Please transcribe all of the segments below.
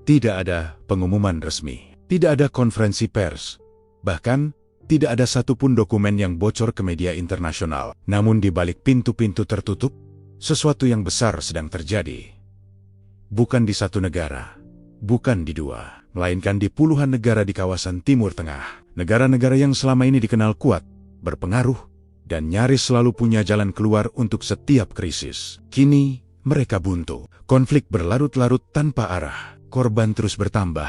Tidak ada pengumuman resmi, tidak ada konferensi pers, bahkan tidak ada satupun dokumen yang bocor ke media internasional. Namun di balik pintu-pintu tertutup, sesuatu yang besar sedang terjadi. Bukan di satu negara, bukan di dua, melainkan di puluhan negara di kawasan Timur Tengah. Negara-negara yang selama ini dikenal kuat, berpengaruh, dan nyaris selalu punya jalan keluar untuk setiap krisis. Kini, mereka buntu. Konflik berlarut-larut tanpa arah. Korban terus bertambah.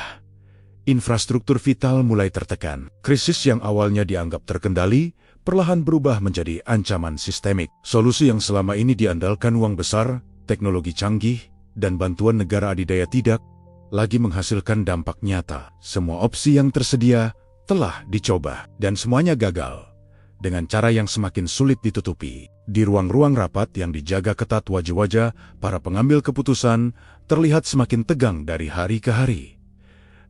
Infrastruktur vital mulai tertekan. Krisis yang awalnya dianggap terkendali, perlahan berubah menjadi ancaman sistemik. Solusi yang selama ini diandalkan uang besar, teknologi canggih, dan bantuan negara adidaya tidak lagi menghasilkan dampak nyata. Semua opsi yang tersedia telah dicoba, dan semuanya gagal dengan cara yang semakin sulit ditutupi. Di ruang-ruang rapat yang dijaga ketat, wajah-wajah para pengambil keputusan terlihat semakin tegang dari hari ke hari.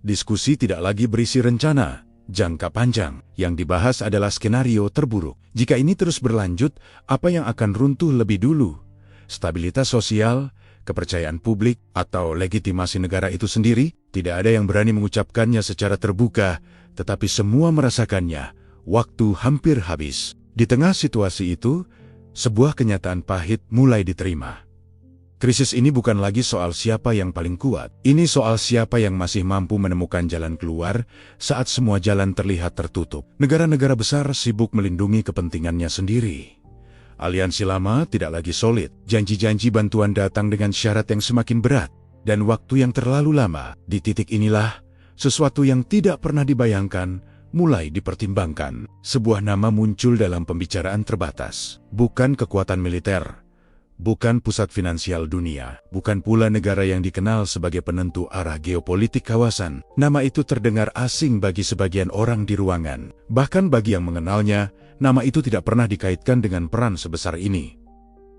Diskusi tidak lagi berisi rencana jangka panjang. Yang dibahas adalah skenario terburuk. Jika ini terus berlanjut, apa yang akan runtuh lebih dulu? Stabilitas sosial, kepercayaan publik, atau legitimasi negara itu sendiri? Tidak ada yang berani mengucapkannya secara terbuka, tetapi semua merasakannya. Waktu hampir habis. Di tengah situasi itu, sebuah kenyataan pahit mulai diterima. Krisis ini bukan lagi soal siapa yang paling kuat. Ini soal siapa yang masih mampu menemukan jalan keluar saat semua jalan terlihat tertutup. Negara-negara besar sibuk melindungi kepentingannya sendiri. Aliansi lama tidak lagi solid. Janji-janji bantuan datang dengan syarat yang semakin berat. Dan waktu yang terlalu lama. Di titik inilah, sesuatu yang tidak pernah dibayangkan mulai dipertimbangkan. Sebuah nama muncul dalam pembicaraan terbatas. Bukan kekuatan militer, bukan pusat finansial dunia, bukan pula negara yang dikenal sebagai penentu arah geopolitik kawasan. Nama itu terdengar asing bagi sebagian orang di ruangan. Bahkan bagi yang mengenalnya, nama itu tidak pernah dikaitkan dengan peran sebesar ini.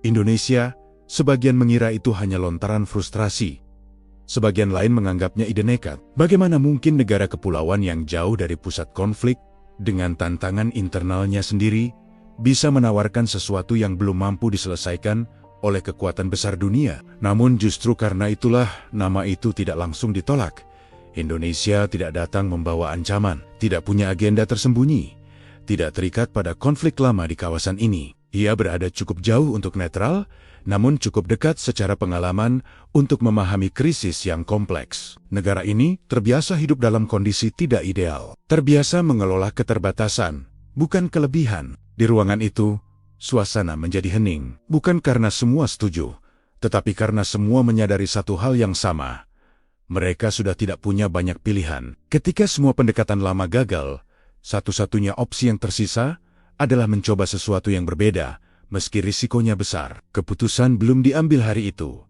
Indonesia, sebagian mengira itu hanya lontaran frustrasi. Sebagian lain menganggapnya ide nekat. Bagaimana mungkin negara kepulauan yang jauh dari pusat konflik, dengan tantangan internalnya sendiri, bisa menawarkan sesuatu yang belum mampu diselesaikan oleh kekuatan besar dunia? Namun justru karena itulah nama itu tidak langsung ditolak. Indonesia tidak datang membawa ancaman, tidak punya agenda tersembunyi, tidak terikat pada konflik lama di kawasan ini. Ia berada cukup jauh untuk netral, namun cukup dekat secara pengalaman untuk memahami krisis yang kompleks. Negara ini terbiasa hidup dalam kondisi tidak ideal, terbiasa mengelola keterbatasan, bukan kelebihan. Di ruangan itu, suasana menjadi hening, bukan karena semua setuju, tetapi karena semua menyadari satu hal yang sama. Mereka sudah tidak punya banyak pilihan. Ketika semua pendekatan lama gagal, satu-satunya opsi yang tersisa adalah mencoba sesuatu yang berbeda, meski risikonya besar. Keputusan belum diambil hari itu.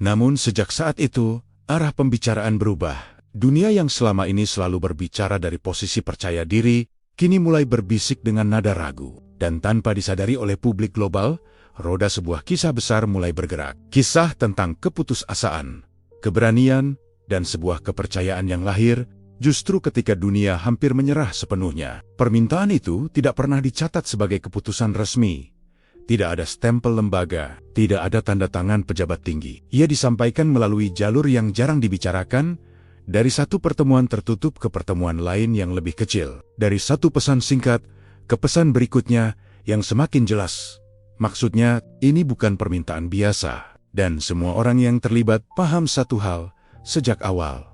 Namun sejak saat itu, arah pembicaraan berubah. Dunia yang selama ini selalu berbicara dari posisi percaya diri, kini mulai berbisik dengan nada ragu. Dan tanpa disadari oleh publik global, roda sebuah kisah besar mulai bergerak. Kisah tentang keputusasaan, keberanian, dan sebuah kepercayaan yang lahir justru ketika dunia hampir menyerah sepenuhnya. Permintaan itu tidak pernah dicatat sebagai keputusan resmi. Tidak ada stempel lembaga, tidak ada tanda tangan pejabat tinggi. Ia disampaikan melalui jalur yang jarang dibicarakan, dari satu pertemuan tertutup ke pertemuan lain yang lebih kecil. Dari satu pesan singkat ke pesan berikutnya yang semakin jelas. Maksudnya, ini bukan permintaan biasa. Dan semua orang yang terlibat paham satu hal sejak awal.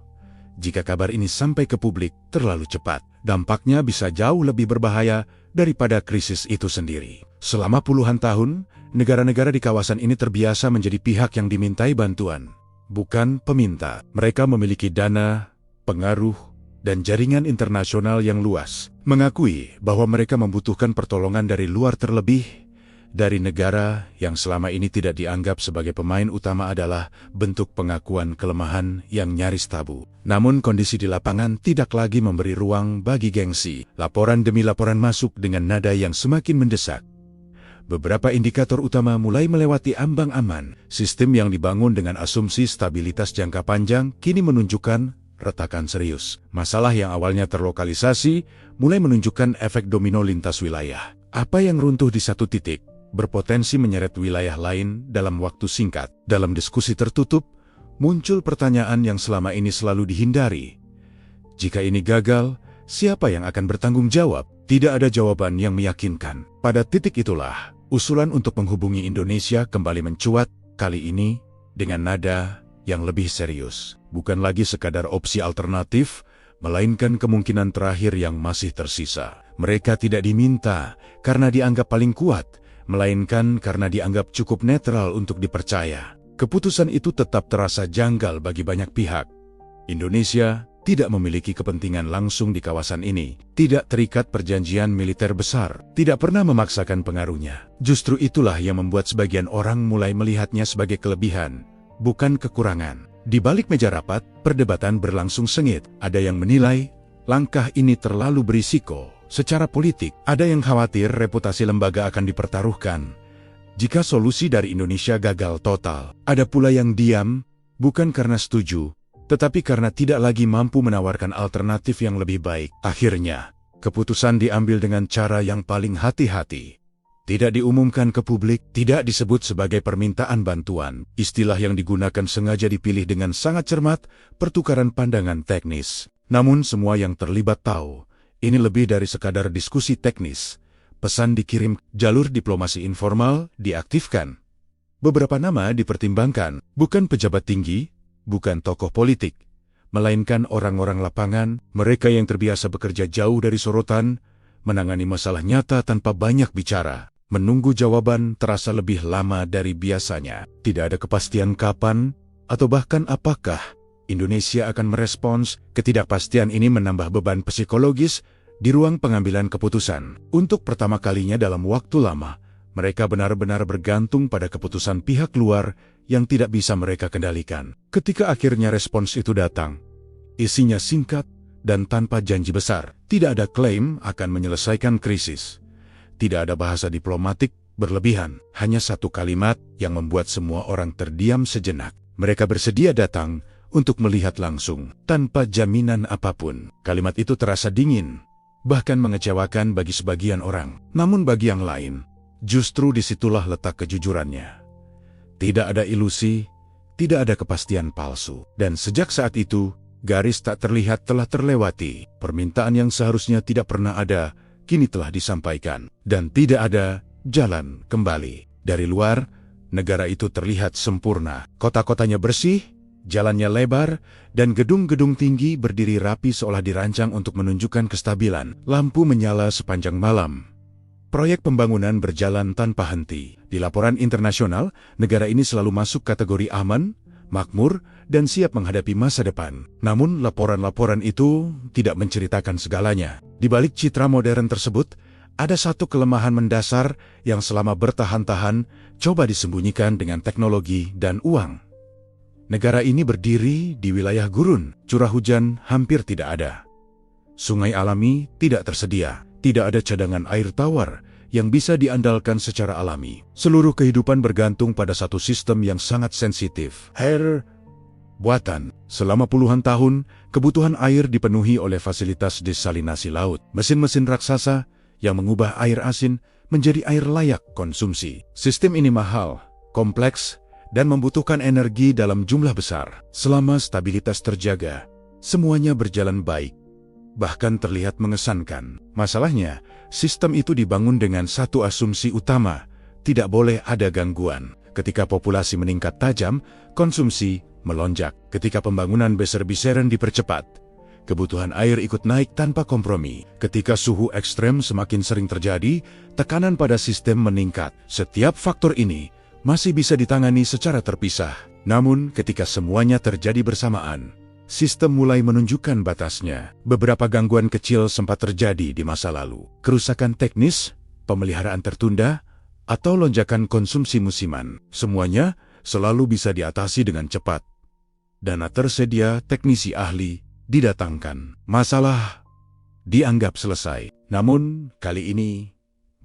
Jika kabar ini sampai ke publik terlalu cepat, dampaknya bisa jauh lebih berbahaya daripada krisis itu sendiri. Selama puluhan tahun, negara-negara di kawasan ini terbiasa menjadi pihak yang dimintai bantuan, bukan peminta. Mereka memiliki dana, pengaruh, dan jaringan internasional yang luas, mengakui bahwa mereka membutuhkan pertolongan dari luar, terlebih dari negara yang selama ini tidak dianggap sebagai pemain utama. Adalah bentuk pengakuan kelemahan yang nyaris tabu. Namun kondisi di lapangan tidak lagi memberi ruang bagi gengsi. Laporan demi laporan masuk dengan nada yang semakin mendesak. Beberapa indikator utama mulai melewati ambang aman. Sistem yang dibangun dengan asumsi stabilitas jangka panjang kini menunjukkan retakan serius. Masalah yang awalnya terlokalisasi mulai menunjukkan efek domino lintas wilayah. Apa yang runtuh di satu titik berpotensi menyeret wilayah lain dalam waktu singkat. Dalam diskusi tertutup, muncul pertanyaan yang selama ini selalu dihindari. Jika ini gagal, siapa yang akan bertanggung jawab? Tidak ada jawaban yang meyakinkan. Pada titik itulah, usulan untuk menghubungi Indonesia kembali mencuat, kali ini dengan nada yang lebih serius. Bukan lagi sekadar opsi alternatif, melainkan kemungkinan terakhir yang masih tersisa. Mereka tidak diminta karena dianggap paling kuat, melainkan karena dianggap cukup netral untuk dipercaya. Keputusan itu tetap terasa janggal bagi banyak pihak. Indonesia tidak memiliki kepentingan langsung di kawasan ini, tidak terikat perjanjian militer besar, tidak pernah memaksakan pengaruhnya. Justru itulah yang membuat sebagian orang mulai melihatnya sebagai kelebihan, bukan kekurangan. Di balik meja rapat, perdebatan berlangsung sengit. Ada yang menilai langkah ini terlalu berisiko secara politik. Ada yang khawatir reputasi lembaga akan dipertaruhkan jika solusi dari Indonesia gagal total. Ada pula yang diam, bukan karena setuju, tetapi karena tidak lagi mampu menawarkan alternatif yang lebih baik. Akhirnya, keputusan diambil dengan cara yang paling hati-hati. Tidak diumumkan ke publik, tidak disebut sebagai permintaan bantuan. Istilah yang digunakan sengaja dipilih dengan sangat cermat, pertukaran pandangan teknis. Namun semua yang terlibat tahu, ini lebih dari sekadar diskusi teknis. Pesan dikirim, jalur diplomasi informal diaktifkan. Beberapa nama dipertimbangkan, bukan pejabat tinggi, bukan tokoh politik, melainkan orang-orang lapangan, mereka yang terbiasa bekerja jauh dari sorotan, menangani masalah nyata tanpa banyak bicara. Menunggu jawaban terasa lebih lama dari biasanya. Tidak ada kepastian kapan, atau bahkan apakah Indonesia akan merespons. Ketidakpastian ini menambah beban psikologis di ruang pengambilan keputusan. Untuk pertama kalinya dalam waktu lama, mereka benar-benar bergantung pada keputusan pihak luar yang tidak bisa mereka kendalikan. Ketika akhirnya respons itu datang, isinya singkat dan tanpa janji besar. Tidak ada klaim akan menyelesaikan krisis. Tidak ada bahasa diplomatik berlebihan. Hanya satu kalimat yang membuat semua orang terdiam sejenak. Mereka bersedia datang untuk melihat langsung, tanpa jaminan apapun. Kalimat itu terasa dingin, bahkan mengecewakan bagi sebagian orang. Namun bagi yang lain, justru disitulah letak kejujurannya. Tidak ada ilusi, tidak ada kepastian palsu. Dan sejak saat itu, garis tak terlihat telah terlewati. Permintaan yang seharusnya tidak pernah ada, kini telah disampaikan. Dan tidak ada jalan kembali. Dari luar, negara itu terlihat sempurna. Kota-kotanya bersih, jalannya lebar, dan gedung-gedung tinggi berdiri rapi seolah dirancang untuk menunjukkan kestabilan. Lampu menyala sepanjang malam. Proyek pembangunan berjalan tanpa henti. Di laporan internasional, negara ini selalu masuk kategori aman, makmur, dan siap menghadapi masa depan. Namun, laporan-laporan itu tidak menceritakan segalanya. Di balik citra modern tersebut, ada satu kelemahan mendasar yang selama bertahan-tahan coba disembunyikan dengan teknologi dan uang. Negara ini berdiri di wilayah gurun, curah hujan hampir tidak ada. Sungai alami tidak tersedia. Tidak ada cadangan air tawar yang bisa diandalkan secara alami. Seluruh kehidupan bergantung pada satu sistem yang sangat sensitif. Air buatan. Selama puluhan tahun, kebutuhan air dipenuhi oleh fasilitas desalinasi laut. Mesin-mesin raksasa yang mengubah air asin menjadi air layak konsumsi. Sistem ini mahal, kompleks, dan membutuhkan energi dalam jumlah besar. Selama stabilitas terjaga, semuanya berjalan baik. Bahkan terlihat mengesankan. Masalahnya, sistem itu dibangun dengan satu asumsi utama, tidak boleh ada gangguan. Ketika populasi meningkat tajam, konsumsi melonjak. Ketika pembangunan besar-besaran dipercepat, kebutuhan air ikut naik tanpa kompromi. Ketika suhu ekstrem semakin sering terjadi, tekanan pada sistem meningkat. Setiap faktor ini masih bisa ditangani secara terpisah. Namun, ketika semuanya terjadi bersamaan, sistem mulai menunjukkan batasnya. Beberapa gangguan kecil sempat terjadi di masa lalu. Kerusakan teknis, pemeliharaan tertunda, atau lonjakan konsumsi musiman. Semuanya selalu bisa diatasi dengan cepat. Dana tersedia, teknisi ahli didatangkan. Masalah dianggap selesai. Namun, kali ini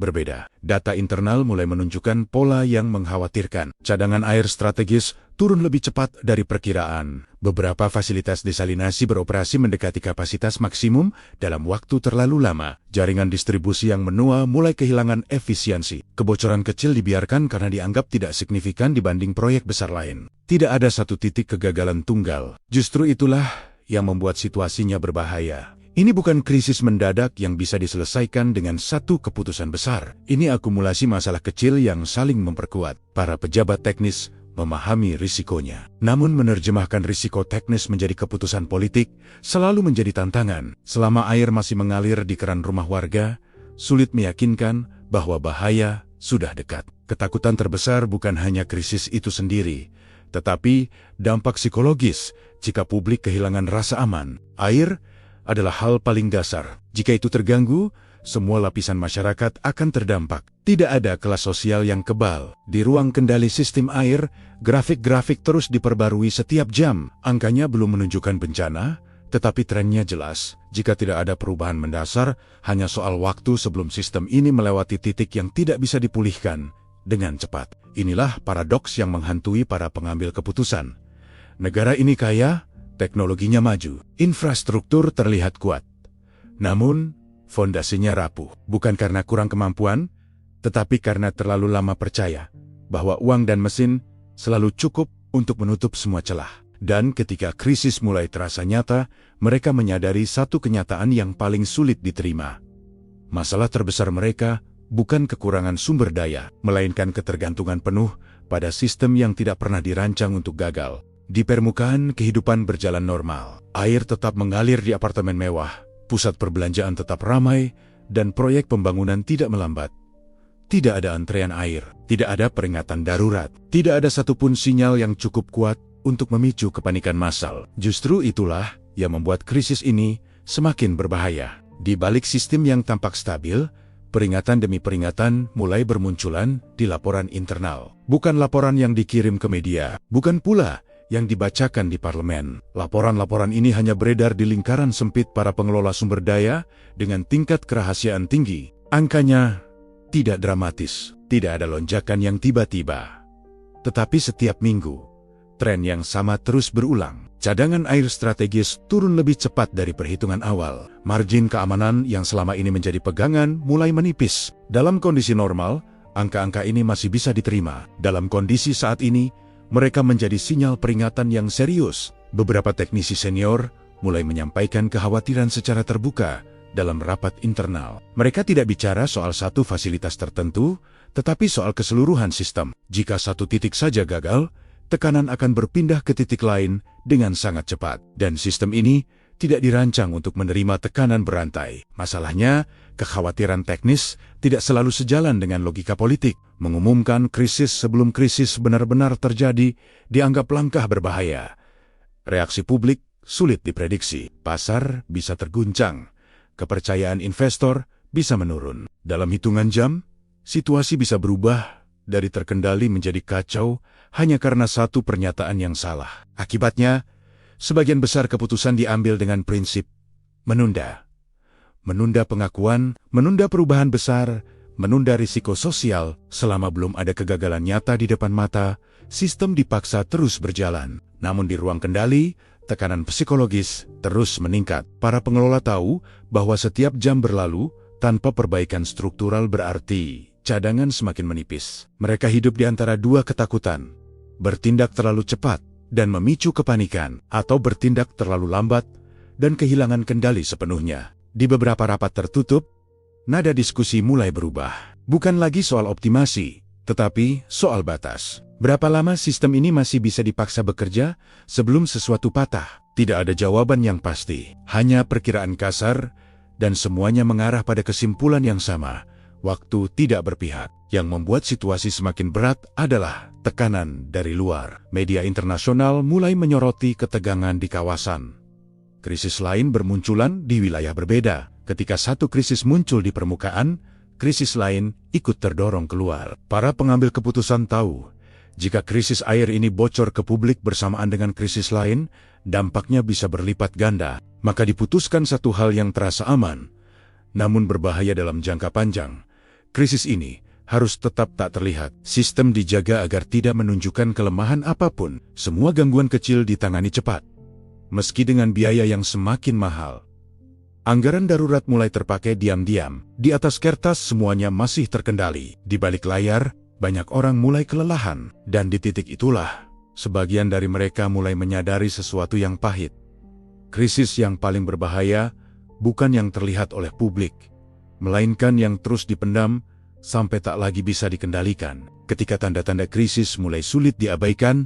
berbeda. Data internal mulai menunjukkan pola yang mengkhawatirkan. Cadangan air strategis turun lebih cepat dari perkiraan. Beberapa fasilitas desalinasi beroperasi mendekati kapasitas maksimum dalam waktu terlalu lama. Jaringan distribusi yang menua mulai kehilangan efisiensi. Kebocoran kecil dibiarkan karena dianggap tidak signifikan dibanding proyek besar lain. Tidak ada satu titik kegagalan tunggal. Justru itulah yang membuat situasinya berbahaya. Ini bukan krisis mendadak yang bisa diselesaikan dengan satu keputusan besar. Ini akumulasi masalah kecil yang saling memperkuat. Para pejabat teknis memahami risikonya. Namun menerjemahkan risiko teknis menjadi keputusan politik selalu menjadi tantangan. Selama air masih mengalir di keran rumah warga, sulit meyakinkan bahwa bahaya sudah dekat. Ketakutan terbesar bukan hanya krisis itu sendiri, tetapi dampak psikologis jika publik kehilangan rasa aman. Air adalah hal paling dasar. Jika itu terganggu, semua lapisan masyarakat akan terdampak. Tidak ada kelas sosial yang kebal. Di ruang kendali sistem air, grafik-grafik terus diperbarui setiap jam. Angkanya belum menunjukkan bencana, tetapi trennya jelas. Jika tidak ada perubahan mendasar, hanya soal waktu sebelum sistem ini melewati titik yang tidak bisa dipulihkan dengan cepat. Inilah paradoks yang menghantui para pengambil keputusan. Negara ini kaya, teknologinya maju, infrastruktur terlihat kuat. Namun, fondasinya rapuh. Bukan karena kurang kemampuan, tetapi karena terlalu lama percaya bahwa uang dan mesin selalu cukup untuk menutup semua celah. Dan ketika krisis mulai terasa nyata, mereka menyadari satu kenyataan yang paling sulit diterima. Masalah terbesar mereka bukan kekurangan sumber daya, melainkan ketergantungan penuh pada sistem yang tidak pernah dirancang untuk gagal. Di permukaan, kehidupan berjalan normal. Air tetap mengalir di apartemen mewah, pusat perbelanjaan tetap ramai, dan proyek pembangunan tidak melambat. Tidak ada antrean air, tidak ada peringatan darurat, tidak ada satupun sinyal yang cukup kuat untuk memicu kepanikan massal. Justru itulah yang membuat krisis ini semakin berbahaya. Di balik sistem yang tampak stabil, peringatan demi peringatan mulai bermunculan di laporan internal. Bukan laporan yang dikirim ke media, bukan pula yang dibacakan di parlemen. Laporan-laporan ini hanya beredar di lingkaran sempit para pengelola sumber daya dengan tingkat kerahasiaan tinggi. Angkanya tidak dramatis, tidak ada lonjakan yang tiba-tiba. Tetapi setiap minggu, tren yang sama terus berulang. Cadangan air strategis turun lebih cepat dari perhitungan awal. Margin keamanan yang selama ini menjadi pegangan mulai menipis. Dalam kondisi normal, angka-angka ini masih bisa diterima. Dalam kondisi saat ini, mereka menjadi sinyal peringatan yang serius. Beberapa teknisi senior mulai menyampaikan kekhawatiran secara terbuka dalam rapat internal. Mereka tidak bicara soal satu fasilitas tertentu, tetapi soal keseluruhan sistem. Jika satu titik saja gagal, tekanan akan berpindah ke titik lain dengan sangat cepat. Dan sistem ini tidak dirancang untuk menerima tekanan berantai. Masalahnya, kekhawatiran teknis tidak selalu sejalan dengan logika politik. Mengumumkan krisis sebelum krisis benar-benar terjadi dianggap langkah berbahaya. Reaksi publik sulit diprediksi. Pasar bisa terguncang. Kepercayaan investor bisa menurun. Dalam hitungan jam, situasi bisa berubah dari terkendali menjadi kacau hanya karena satu pernyataan yang salah. Akibatnya, sebagian besar keputusan diambil dengan prinsip menunda. Menunda pengakuan, menunda perubahan besar, menunda risiko sosial. Selama belum ada kegagalan nyata di depan mata, sistem dipaksa terus berjalan. Namun di ruang kendali, tekanan psikologis terus meningkat. Para pengelola tahu bahwa setiap jam berlalu tanpa perbaikan struktural berarti cadangan semakin menipis. Mereka hidup di antara dua ketakutan: bertindak terlalu cepat dan memicu kepanikan, atau bertindak terlalu lambat dan kehilangan kendali sepenuhnya. Di beberapa rapat tertutup, nada diskusi mulai berubah. Bukan lagi soal optimasi, tetapi soal batas. Berapa lama sistem ini masih bisa dipaksa bekerja sebelum sesuatu patah? Tidak ada jawaban yang pasti, hanya perkiraan kasar, dan semuanya mengarah pada kesimpulan yang sama: waktu tidak berpihak. Yang membuat situasi semakin berat adalah tekanan dari luar. Media internasional mulai menyoroti ketegangan di kawasan. Krisis lain bermunculan di wilayah berbeda. Ketika satu krisis muncul di permukaan, krisis lain ikut terdorong keluar. Para pengambil keputusan tahu, jika krisis air ini bocor ke publik bersamaan dengan krisis lain, dampaknya bisa berlipat ganda. Maka diputuskan satu hal yang terasa aman, namun berbahaya dalam jangka panjang. Krisis ini harus tetap tak terlihat. Sistem dijaga agar tidak menunjukkan kelemahan apapun. Semua gangguan kecil ditangani cepat, meski dengan biaya yang semakin mahal. Anggaran darurat mulai terpakai diam-diam. Di atas kertas semuanya masih terkendali. Di balik layar, banyak orang mulai kelelahan. Dan di titik itulah, Sebagian dari mereka mulai menyadari sesuatu yang pahit. Krisis yang paling berbahaya bukan yang terlihat oleh publik, melainkan yang terus dipendam sampai tak lagi bisa dikendalikan. Ketika tanda-tanda krisis mulai sulit diabaikan,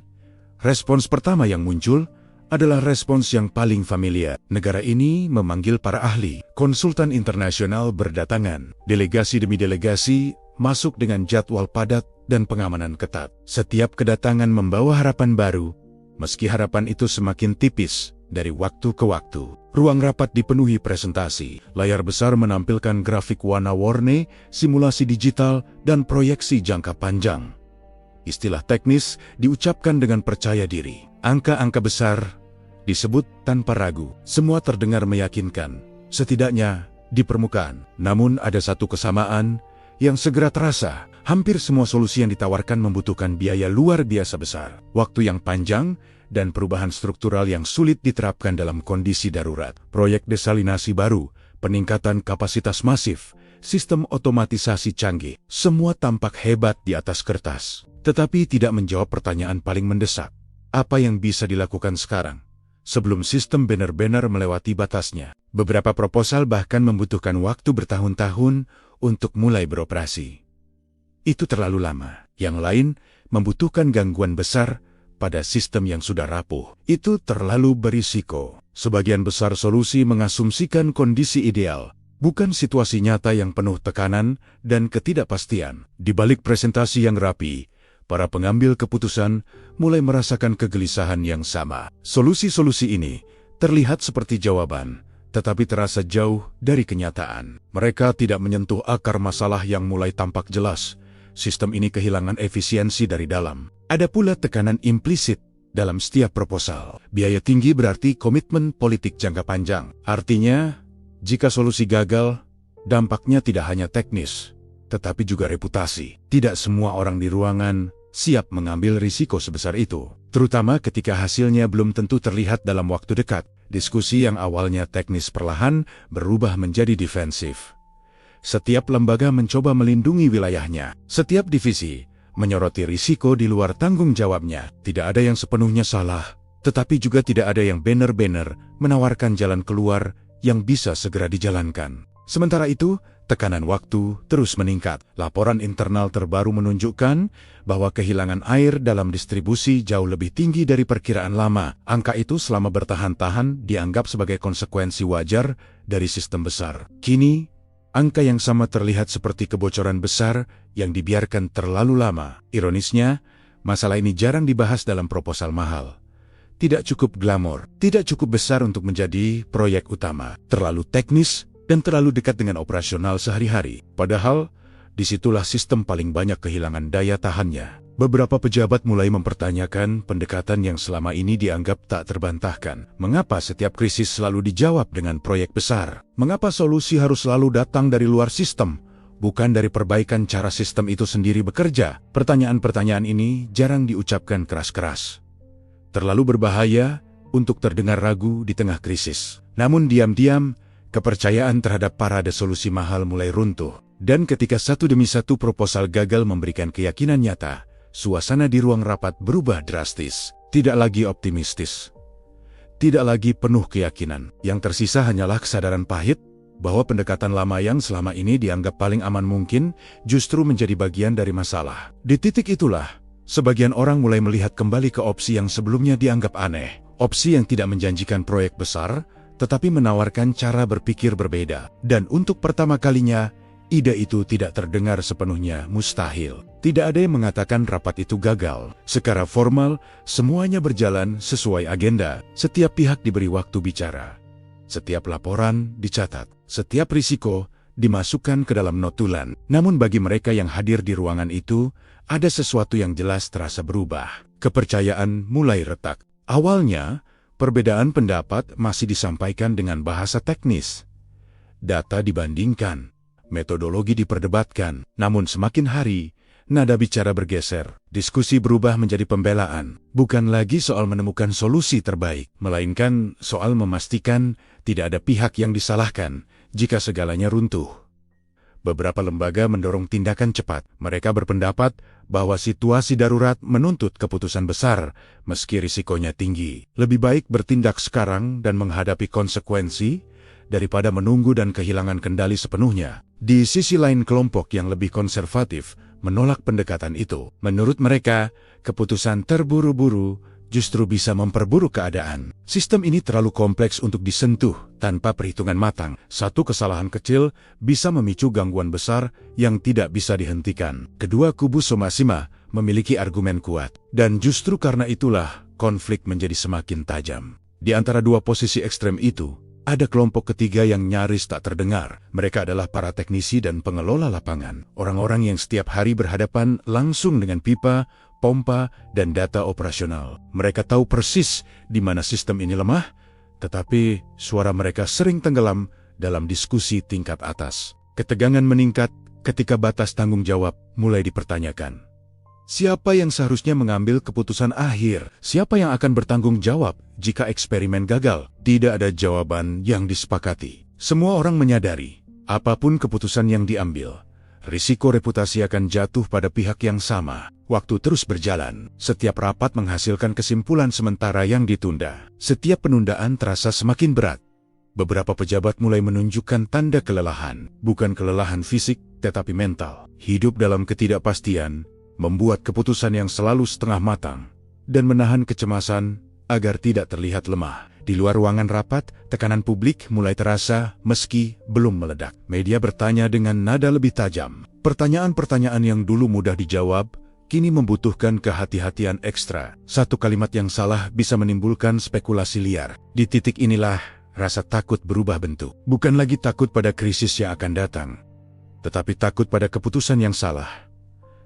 respons pertama yang muncul adalah respons yang paling familiar. Negara ini memanggil para ahli. Konsultan internasional berdatangan. Delegasi demi delegasi masuk dengan jadwal padat dan pengamanan ketat. Setiap kedatangan membawa harapan baru, meski harapan itu semakin tipis dari waktu ke waktu. Ruang rapat dipenuhi presentasi. Layar besar menampilkan grafik warna-warni, simulasi digital, dan proyeksi jangka panjang. Istilah teknis diucapkan dengan percaya diri. Angka-angka besar disebut tanpa ragu. Semua terdengar meyakinkan, setidaknya di permukaan. Namun ada satu kesamaan yang segera terasa. Hampir semua solusi yang ditawarkan membutuhkan biaya luar biasa besar, waktu yang panjang, dan perubahan struktural yang sulit diterapkan dalam kondisi darurat. Proyek desalinasi baru, peningkatan kapasitas masif, sistem otomatisasi canggih, semua tampak hebat di atas kertas. Tetapi tidak menjawab pertanyaan paling mendesak. Apa yang bisa dilakukan sekarang, sebelum sistem benar-benar melewati batasnya? Beberapa proposal bahkan membutuhkan waktu bertahun-tahun untuk mulai beroperasi. Itu terlalu lama. Yang lain membutuhkan gangguan besar pada sistem yang sudah rapuh. Itu terlalu berisiko. Sebagian besar solusi mengasumsikan kondisi ideal, bukan situasi nyata yang penuh tekanan dan ketidakpastian. Di balik presentasi yang rapi, para pengambil keputusan mulai merasakan kegelisahan yang sama. Solusi-solusi ini terlihat seperti jawaban, tetapi terasa jauh dari kenyataan. Mereka tidak menyentuh akar masalah yang mulai tampak jelas. Sistem ini kehilangan efisiensi dari dalam. Ada pula tekanan implisit dalam setiap proposal. Biaya tinggi berarti komitmen politik jangka panjang. Artinya, jika solusi gagal, dampaknya tidak hanya teknis, tetapi juga reputasi. Tidak semua orang di ruangan siap mengambil risiko sebesar itu, terutama ketika hasilnya belum tentu terlihat dalam waktu dekat. Diskusi yang awalnya teknis perlahan berubah menjadi defensif. Setiap lembaga mencoba melindungi wilayahnya. Setiap divisi menyoroti risiko di luar tanggung jawabnya. Tidak ada yang sepenuhnya salah, tetapi juga tidak ada yang benar-benar menawarkan jalan keluar yang bisa segera dijalankan. Sementara itu, tekanan waktu terus meningkat. Laporan internal terbaru menunjukkan bahwa kehilangan air dalam distribusi jauh lebih tinggi dari perkiraan lama. Angka itu selama bertahan-tahan dianggap sebagai konsekuensi wajar dari sistem besar. Kini, angka yang sama terlihat seperti kebocoran besar yang dibiarkan terlalu lama. Ironisnya, masalah ini jarang dibahas dalam proposal mahal. Tidak cukup glamor, tidak cukup besar untuk menjadi proyek utama. Terlalu teknis dan terlalu dekat dengan operasional sehari-hari. Padahal, disitulah sistem paling banyak kehilangan daya tahannya. Beberapa pejabat mulai mempertanyakan pendekatan yang selama ini dianggap tak terbantahkan. Mengapa setiap krisis selalu dijawab dengan proyek besar? Mengapa solusi harus selalu datang dari luar sistem, bukan dari perbaikan cara sistem itu sendiri bekerja? Pertanyaan-pertanyaan ini jarang diucapkan keras-keras. Terlalu berbahaya untuk terdengar ragu di tengah krisis. Namun diam-diam, kepercayaan terhadap parade solusi mahal mulai runtuh. Dan ketika satu demi satu proposal gagal memberikan keyakinan nyata, suasana di ruang rapat berubah drastis. Tidak lagi optimistis. Tidak lagi penuh keyakinan. Yang tersisa hanyalah kesadaran pahit bahwa pendekatan lama yang selama ini dianggap paling aman mungkin justru menjadi bagian dari masalah. Di titik itulah, sebagian orang mulai melihat kembali ke opsi yang sebelumnya dianggap aneh. Opsi yang tidak menjanjikan proyek besar, tetapi menawarkan cara berpikir berbeda. Dan untuk pertama kalinya, ide itu tidak terdengar sepenuhnya mustahil. Tidak ada yang mengatakan rapat itu gagal. Secara formal, semuanya berjalan sesuai agenda. Setiap pihak diberi waktu bicara. Setiap laporan dicatat. Setiap risiko dimasukkan ke dalam notulen. Namun bagi mereka yang hadir di ruangan itu, ada sesuatu yang jelas terasa berubah. Kepercayaan mulai retak. Awalnya, perbedaan pendapat masih disampaikan dengan bahasa teknis. Data dibandingkan. Metodologi diperdebatkan, namun semakin hari, nada bicara bergeser. Diskusi berubah menjadi pembelaan, bukan lagi soal menemukan solusi terbaik, melainkan soal memastikan tidak ada pihak yang disalahkan jika segalanya runtuh. Beberapa lembaga mendorong tindakan cepat. Mereka berpendapat bahwa situasi darurat menuntut keputusan besar, meski risikonya tinggi. Lebih baik bertindak sekarang dan menghadapi konsekuensi, daripada menunggu dan kehilangan kendali sepenuhnya. Di sisi lain, kelompok yang lebih konservatif menolak pendekatan itu. Menurut mereka, keputusan terburu-buru justru bisa memperburuk keadaan. Sistem ini terlalu kompleks untuk disentuh tanpa perhitungan matang. Satu kesalahan kecil bisa memicu gangguan besar yang tidak bisa dihentikan. Kedua kubu sama-sama memiliki argumen kuat, dan justru karena itulah konflik menjadi semakin tajam. Di antara dua posisi ekstrem itu, ada kelompok ketiga yang nyaris tak terdengar. Mereka adalah para teknisi dan pengelola lapangan. Orang-orang yang setiap hari berhadapan langsung dengan pipa, pompa, dan data operasional. Mereka tahu persis di mana sistem ini lemah, tetapi suara mereka sering tenggelam dalam diskusi tingkat atas. Ketegangan meningkat ketika batas tanggung jawab mulai dipertanyakan. Siapa yang seharusnya mengambil keputusan akhir? Siapa yang akan bertanggung jawab jika eksperimen gagal? Tidak ada jawaban yang disepakati. Semua orang menyadari, apapun keputusan yang diambil, risiko reputasi akan jatuh pada pihak yang sama. Waktu terus berjalan. Setiap rapat menghasilkan kesimpulan sementara yang ditunda. Setiap penundaan terasa semakin berat. Beberapa pejabat mulai menunjukkan tanda kelelahan. Bukan kelelahan fisik, tetapi mental. Hidup dalam ketidakpastian membuat keputusan yang selalu setengah matang dan menahan kecemasan agar tidak terlihat lemah. Di luar ruangan rapat, tekanan publik mulai terasa meski belum meledak. Media bertanya dengan nada lebih tajam. Pertanyaan-pertanyaan yang dulu mudah dijawab, kini membutuhkan kehati-hatian ekstra. Satu kalimat yang salah bisa menimbulkan spekulasi liar. Di titik inilah, rasa takut berubah bentuk. Bukan lagi takut pada krisis yang akan datang, tetapi takut pada keputusan yang salah.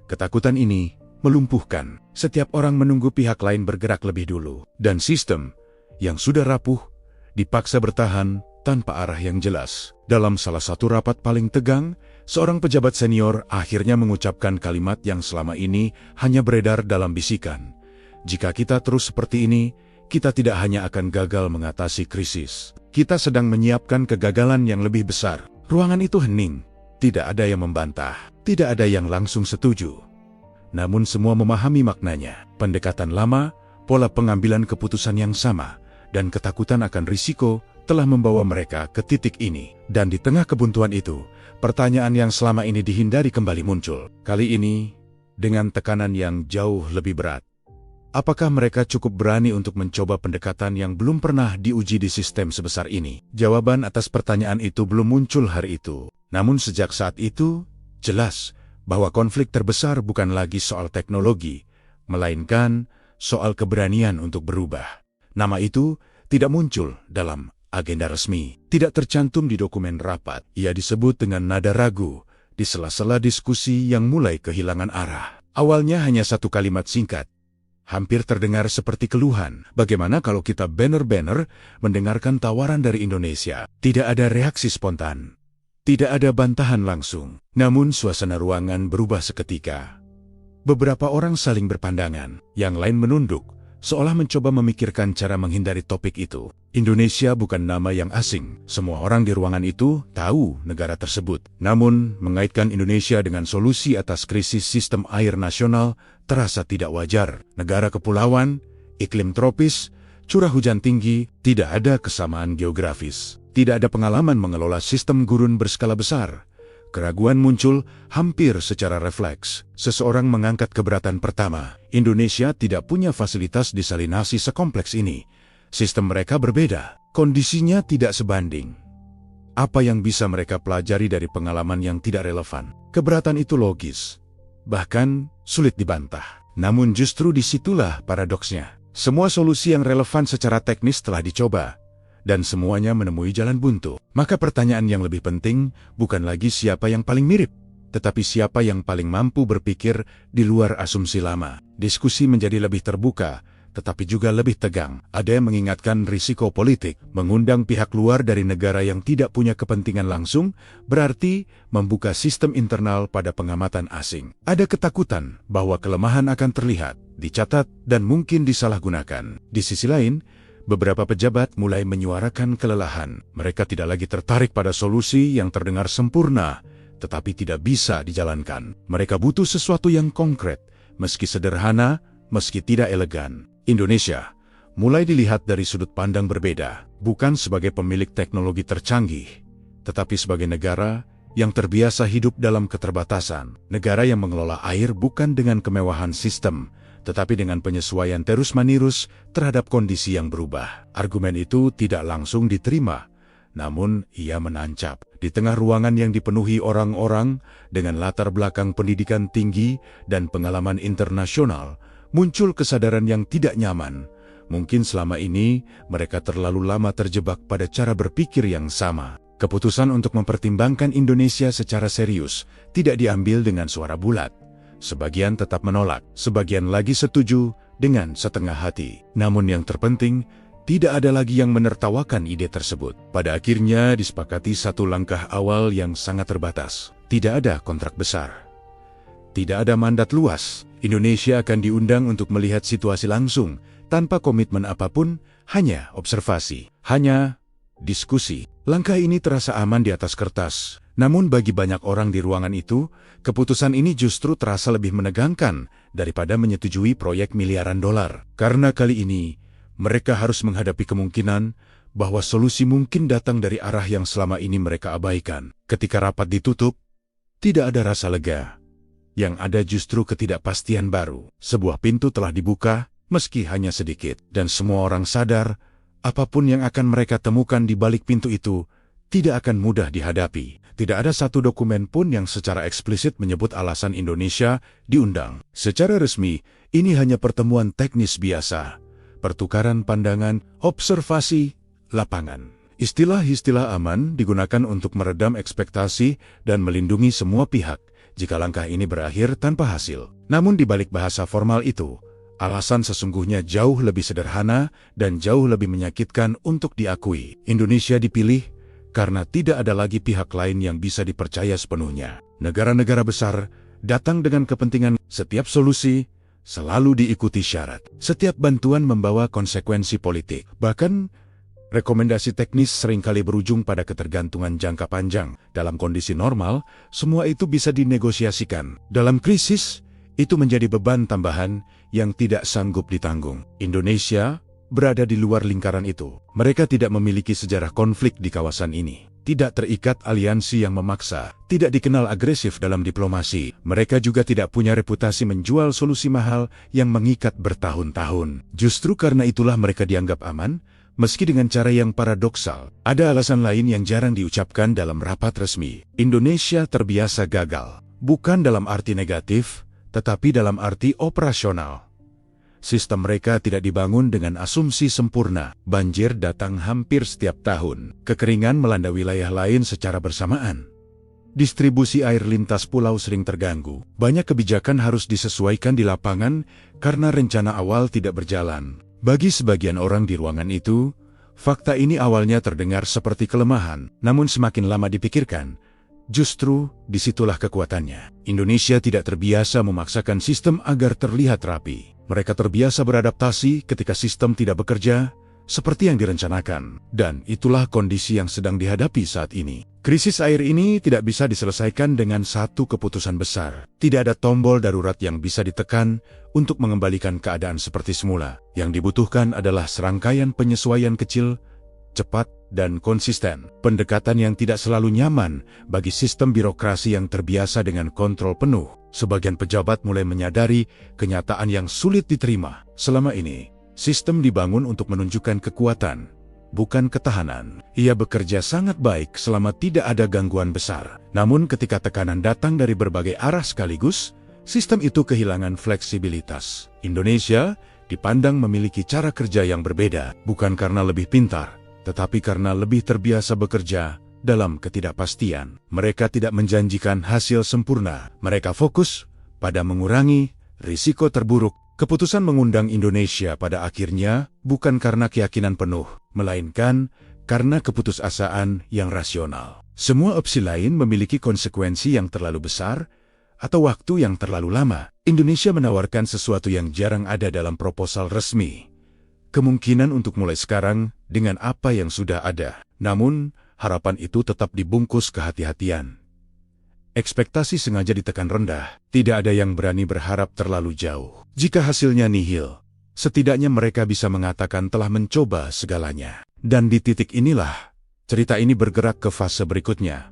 Ketakutan ini melumpuhkan. Setiap orang menunggu pihak lain bergerak lebih dulu. Dan sistem yang sudah rapuh dipaksa bertahan tanpa arah yang jelas. Dalam salah satu rapat paling tegang, seorang pejabat senior akhirnya mengucapkan kalimat yang selama ini hanya beredar dalam bisikan. Jika kita terus seperti ini, kita tidak hanya akan gagal mengatasi krisis. Kita sedang menyiapkan kegagalan yang lebih besar. Ruangan itu hening. Tidak ada yang membantah, tidak ada yang langsung setuju. Namun semua memahami maknanya. Pendekatan lama, pola pengambilan keputusan yang sama, dan ketakutan akan risiko telah membawa mereka ke titik ini. Dan di tengah kebuntuan itu, pertanyaan yang selama ini dihindari kembali muncul. Kali ini, dengan tekanan yang jauh lebih berat. Apakah mereka cukup berani untuk mencoba pendekatan yang belum pernah diuji di sistem sebesar ini? Jawaban atas pertanyaan itu belum muncul hari itu. Namun sejak saat itu, jelas bahwa konflik terbesar bukan lagi soal teknologi, melainkan soal keberanian untuk berubah. Nama itu tidak muncul dalam agenda resmi, tidak tercantum di dokumen rapat. Ia disebut dengan nada ragu di sela-sela diskusi yang mulai kehilangan arah. Awalnya hanya satu kalimat singkat, hampir terdengar seperti keluhan. Bagaimana kalau kita banner-banner mendengarkan tawaran dari Indonesia? Tidak ada reaksi spontan. Tidak ada bantahan langsung. Namun suasana ruangan berubah seketika. Beberapa orang saling berpandangan, yang lain menunduk, seolah mencoba memikirkan cara menghindari topik itu. Indonesia bukan nama yang asing. Semua orang di ruangan itu tahu negara tersebut. Namun, mengaitkan Indonesia dengan solusi atas krisis sistem air nasional terasa tidak wajar. Negara kepulauan, iklim tropis, curah hujan tinggi, tidak ada kesamaan geografis. Tidak ada pengalaman mengelola sistem gurun berskala besar. Keraguan muncul hampir secara refleks. Seseorang mengangkat keberatan pertama. Indonesia tidak punya fasilitas desalinasi sekompleks ini. Sistem mereka berbeda. Kondisinya tidak sebanding. Apa yang bisa mereka pelajari dari pengalaman yang tidak relevan? Keberatan itu logis, bahkan sulit dibantah. Namun justru disitulah paradoksnya. Semua solusi yang relevan secara teknis telah dicoba, dan semuanya menemui jalan buntu. Maka pertanyaan yang lebih penting bukan lagi siapa yang paling mirip, tetapi siapa yang paling mampu berpikir di luar asumsi lama. Diskusi menjadi lebih terbuka, tetapi juga lebih tegang. Ada yang mengingatkan risiko politik. Mengundang pihak luar dari negara yang tidak punya kepentingan langsung berarti membuka sistem internal pada pengamatan asing. Ada ketakutan bahwa kelemahan akan terlihat, dicatat, dan mungkin disalahgunakan. Di sisi lain, beberapa pejabat mulai menyuarakan kelelahan. Mereka tidak lagi tertarik pada solusi yang terdengar sempurna, tetapi tidak bisa dijalankan. Mereka butuh sesuatu yang konkret, meski sederhana, meski tidak elegan. Indonesia mulai dilihat dari sudut pandang berbeda, bukan sebagai pemilik teknologi tercanggih, tetapi sebagai negara yang terbiasa hidup dalam keterbatasan. Negara yang mengelola air bukan dengan kemewahan sistem, tetapi dengan penyesuaian terus-menerus terhadap kondisi yang berubah. Argumen itu tidak langsung diterima, namun ia menancap. Di tengah ruangan yang dipenuhi orang-orang dengan latar belakang pendidikan tinggi dan pengalaman internasional, muncul kesadaran yang tidak nyaman. Mungkin selama ini mereka terlalu lama terjebak pada cara berpikir yang sama. Keputusan untuk mempertimbangkan Indonesia secara serius tidak diambil dengan suara bulat. Sebagian tetap menolak, sebagian lagi setuju dengan setengah hati. Namun yang terpenting, tidak ada lagi yang menertawakan ide tersebut. Pada akhirnya disepakati satu langkah awal yang sangat terbatas. Tidak ada kontrak besar. Tidak ada mandat luas. Indonesia akan diundang untuk melihat situasi langsung, tanpa komitmen apapun, hanya observasi, hanya diskusi. Langkah ini terasa aman di atas kertas. Namun bagi banyak orang di ruangan itu, keputusan ini justru terasa lebih menegangkan daripada menyetujui proyek miliaran dolar. Karena kali ini, mereka harus menghadapi kemungkinan bahwa solusi mungkin datang dari arah yang selama ini mereka abaikan. Ketika rapat ditutup, tidak ada rasa lega. Yang ada justru ketidakpastian baru. Sebuah pintu telah dibuka, meski hanya sedikit. Dan semua orang sadar, apapun yang akan mereka temukan di balik pintu itu, tidak akan mudah dihadapi. Tidak ada satu dokumen pun yang secara eksplisit menyebut alasan Indonesia diundang. Secara resmi, ini hanya pertemuan teknis biasa. Pertukaran pandangan, observasi, lapangan. Istilah-istilah aman digunakan untuk meredam ekspektasi dan melindungi semua pihak jika langkah ini berakhir tanpa hasil. Namun di balik bahasa formal itu, alasan sesungguhnya jauh lebih sederhana dan jauh lebih menyakitkan untuk diakui. Indonesia dipilih karena tidak ada lagi pihak lain yang bisa dipercaya sepenuhnya. Negara-negara besar datang dengan kepentingan. Setiap solusi selalu diikuti syarat. Setiap bantuan membawa konsekuensi politik. Bahkan rekomendasi teknis seringkali berujung pada ketergantungan jangka panjang. Dalam kondisi normal, semua itu bisa dinegosiasikan. Dalam krisis, itu menjadi beban tambahan yang tidak sanggup ditanggung. Indonesia berada di luar lingkaran itu. Mereka tidak memiliki sejarah konflik di kawasan ini. Tidak terikat aliansi yang memaksa. Tidak dikenal agresif dalam diplomasi. Mereka juga tidak punya reputasi menjual solusi mahal yang mengikat bertahun-tahun. Justru karena itulah mereka dianggap aman, meski dengan cara yang paradoksal. Ada alasan lain yang jarang diucapkan dalam rapat resmi. Indonesia terbiasa gagal. Bukan dalam arti negatif, tetapi dalam arti operasional. Sistem mereka tidak dibangun dengan asumsi sempurna. Banjir datang hampir setiap tahun. Kekeringan melanda wilayah lain secara bersamaan. Distribusi air lintas pulau sering terganggu. Banyak kebijakan harus disesuaikan di lapangan karena rencana awal tidak berjalan. Bagi sebagian orang di ruangan itu, fakta ini awalnya terdengar seperti kelemahan. Namun semakin lama dipikirkan, justru disitulah kekuatannya. Indonesia tidak terbiasa memaksakan sistem agar terlihat rapi. Mereka terbiasa beradaptasi ketika sistem tidak bekerja seperti yang direncanakan. Dan itulah kondisi yang sedang dihadapi saat ini. Krisis air ini tidak bisa diselesaikan dengan satu keputusan besar. Tidak ada tombol darurat yang bisa ditekan untuk mengembalikan keadaan seperti semula. Yang dibutuhkan adalah serangkaian penyesuaian kecil, cepat, dan konsisten. Pendekatan yang tidak selalu nyaman bagi sistem birokrasi yang terbiasa dengan kontrol penuh. Sebagian pejabat mulai menyadari kenyataan yang sulit diterima. Selama ini, sistem dibangun untuk menunjukkan kekuatan, bukan ketahanan. Ia bekerja sangat baik selama tidak ada gangguan besar. Namun ketika tekanan datang dari berbagai arah sekaligus, sistem itu kehilangan fleksibilitas. Indonesia dipandang memiliki cara kerja yang berbeda, bukan karena lebih pintar, tetapi karena lebih terbiasa bekerja dalam ketidakpastian. Mereka tidak menjanjikan hasil sempurna. Mereka fokus pada mengurangi risiko terburuk. Keputusan mengundang Indonesia pada akhirnya bukan karena keyakinan penuh, melainkan karena keputusasaan yang rasional. Semua opsi lain memiliki konsekuensi yang terlalu besar atau waktu yang terlalu lama. Indonesia menawarkan sesuatu yang jarang ada dalam proposal resmi. Kemungkinan untuk mulai sekarang dengan apa yang sudah ada. Namun, harapan itu tetap dibungkus kehati-hatian. Ekspektasi sengaja ditekan rendah. Tidak ada yang berani berharap terlalu jauh. Jika hasilnya nihil, setidaknya mereka bisa mengatakan telah mencoba segalanya. Dan di titik inilah, cerita ini bergerak ke fase berikutnya.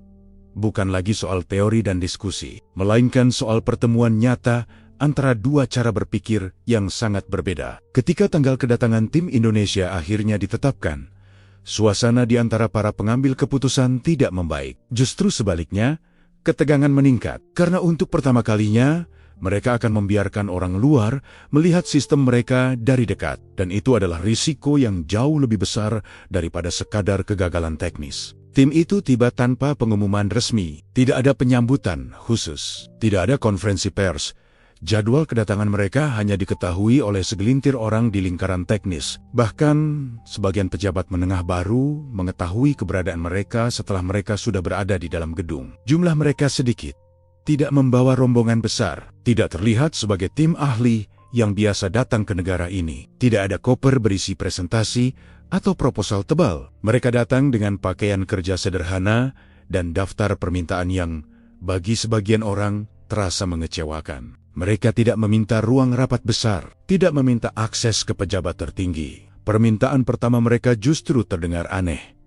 Bukan lagi soal teori dan diskusi, melainkan soal pertemuan nyata antara dua cara berpikir yang sangat berbeda. Ketika tanggal kedatangan tim Indonesia akhirnya ditetapkan, suasana di antara para pengambil keputusan tidak membaik. Justru sebaliknya, ketegangan meningkat. Karena untuk pertama kalinya, mereka akan membiarkan orang luar melihat sistem mereka dari dekat. Dan itu adalah risiko yang jauh lebih besar daripada sekadar kegagalan teknis. Tim itu tiba tanpa pengumuman resmi. Tidak ada penyambutan khusus. Tidak ada konferensi pers. Jadwal kedatangan mereka hanya diketahui oleh segelintir orang di lingkaran teknis. Bahkan, sebagian pejabat menengah baru mengetahui keberadaan mereka setelah mereka sudah berada di dalam gedung. Jumlah mereka sedikit. Tidak membawa rombongan besar. Tidak terlihat sebagai tim ahli yang biasa datang ke negara ini. Tidak ada koper berisi presentasi atau proposal tebal. Mereka datang dengan pakaian kerja sederhana dan daftar permintaan yang, bagi sebagian orang, terasa mengecewakan. Mereka tidak meminta ruang rapat besar, tidak meminta akses ke pejabat tertinggi. Permintaan pertama mereka justru terdengar aneh.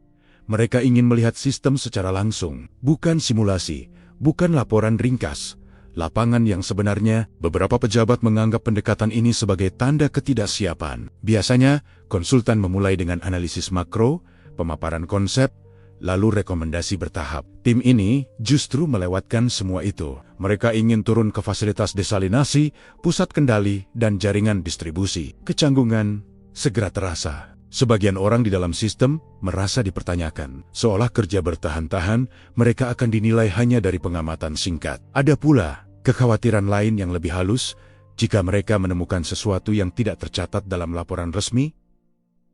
Mereka ingin melihat sistem secara langsung, bukan simulasi, bukan laporan ringkas. Lapangan yang sebenarnya, beberapa pejabat menganggap pendekatan ini sebagai tanda ketidaksiapan. Biasanya, konsultan memulai dengan analisis makro, pemaparan konsep, lalu rekomendasi bertahap. Tim ini justru melewatkan semua itu. Mereka ingin turun ke fasilitas desalinasi, pusat kendali, dan jaringan distribusi. Kecanggungan segera terasa. Sebagian orang di dalam sistem merasa dipertanyakan. Seolah kerja bertahan-tahan, mereka akan dinilai hanya dari pengamatan singkat. Ada pula kekhawatiran lain yang lebih halus jika mereka menemukan sesuatu yang tidak tercatat dalam laporan resmi.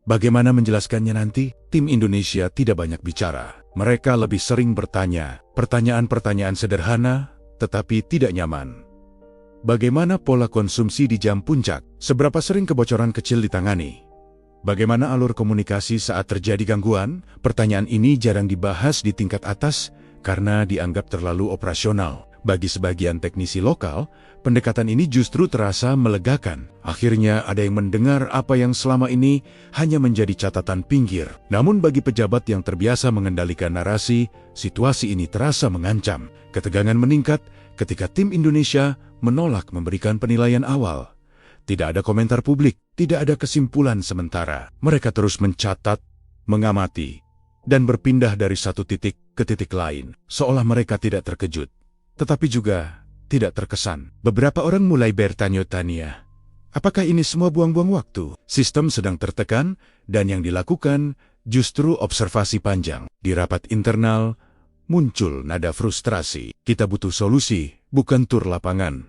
Bagaimana menjelaskannya nanti? Tim Indonesia tidak banyak bicara. Mereka lebih sering bertanya, pertanyaan-pertanyaan sederhana, tetapi tidak nyaman. Bagaimana pola konsumsi di jam puncak? Seberapa sering kebocoran kecil ditangani? Bagaimana alur komunikasi saat terjadi gangguan? Pertanyaan ini jarang dibahas di tingkat atas karena dianggap terlalu operasional. Bagi sebagian teknisi lokal, pendekatan ini justru terasa melegakan. Akhirnya ada yang mendengar apa yang selama ini hanya menjadi catatan pinggir. Namun bagi pejabat yang terbiasa mengendalikan narasi, situasi ini terasa mengancam. Ketegangan meningkat ketika tim Indonesia menolak memberikan penilaian awal. Tidak ada komentar publik, tidak ada kesimpulan sementara. Mereka terus mencatat, mengamati, dan berpindah dari satu titik ke titik lain, seolah mereka tidak terkejut. Tetapi juga tidak terkesan. Beberapa orang mulai bertanya-tanya, apakah ini semua buang-buang waktu? Sistem sedang tertekan, dan yang dilakukan justru observasi panjang. Di rapat internal, muncul nada frustrasi. Kita butuh solusi, bukan tur lapangan,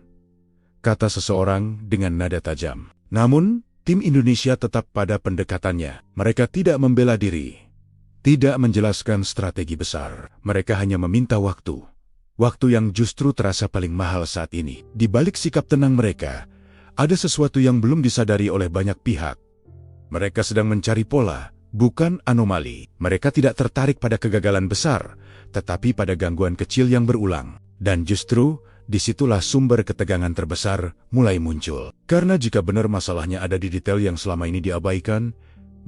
kata seseorang dengan nada tajam. Namun, tim Indonesia tetap pada pendekatannya. Mereka tidak membela diri, tidak menjelaskan strategi besar. Mereka hanya meminta waktu. Waktu yang justru terasa paling mahal saat ini. Di balik sikap tenang mereka, ada sesuatu yang belum disadari oleh banyak pihak. Mereka sedang mencari pola, bukan anomali. Mereka tidak tertarik pada kegagalan besar, tetapi pada gangguan kecil yang berulang. Dan justru, disitulah sumber ketegangan terbesar mulai muncul. Karena jika benar masalahnya ada di detail yang selama ini diabaikan,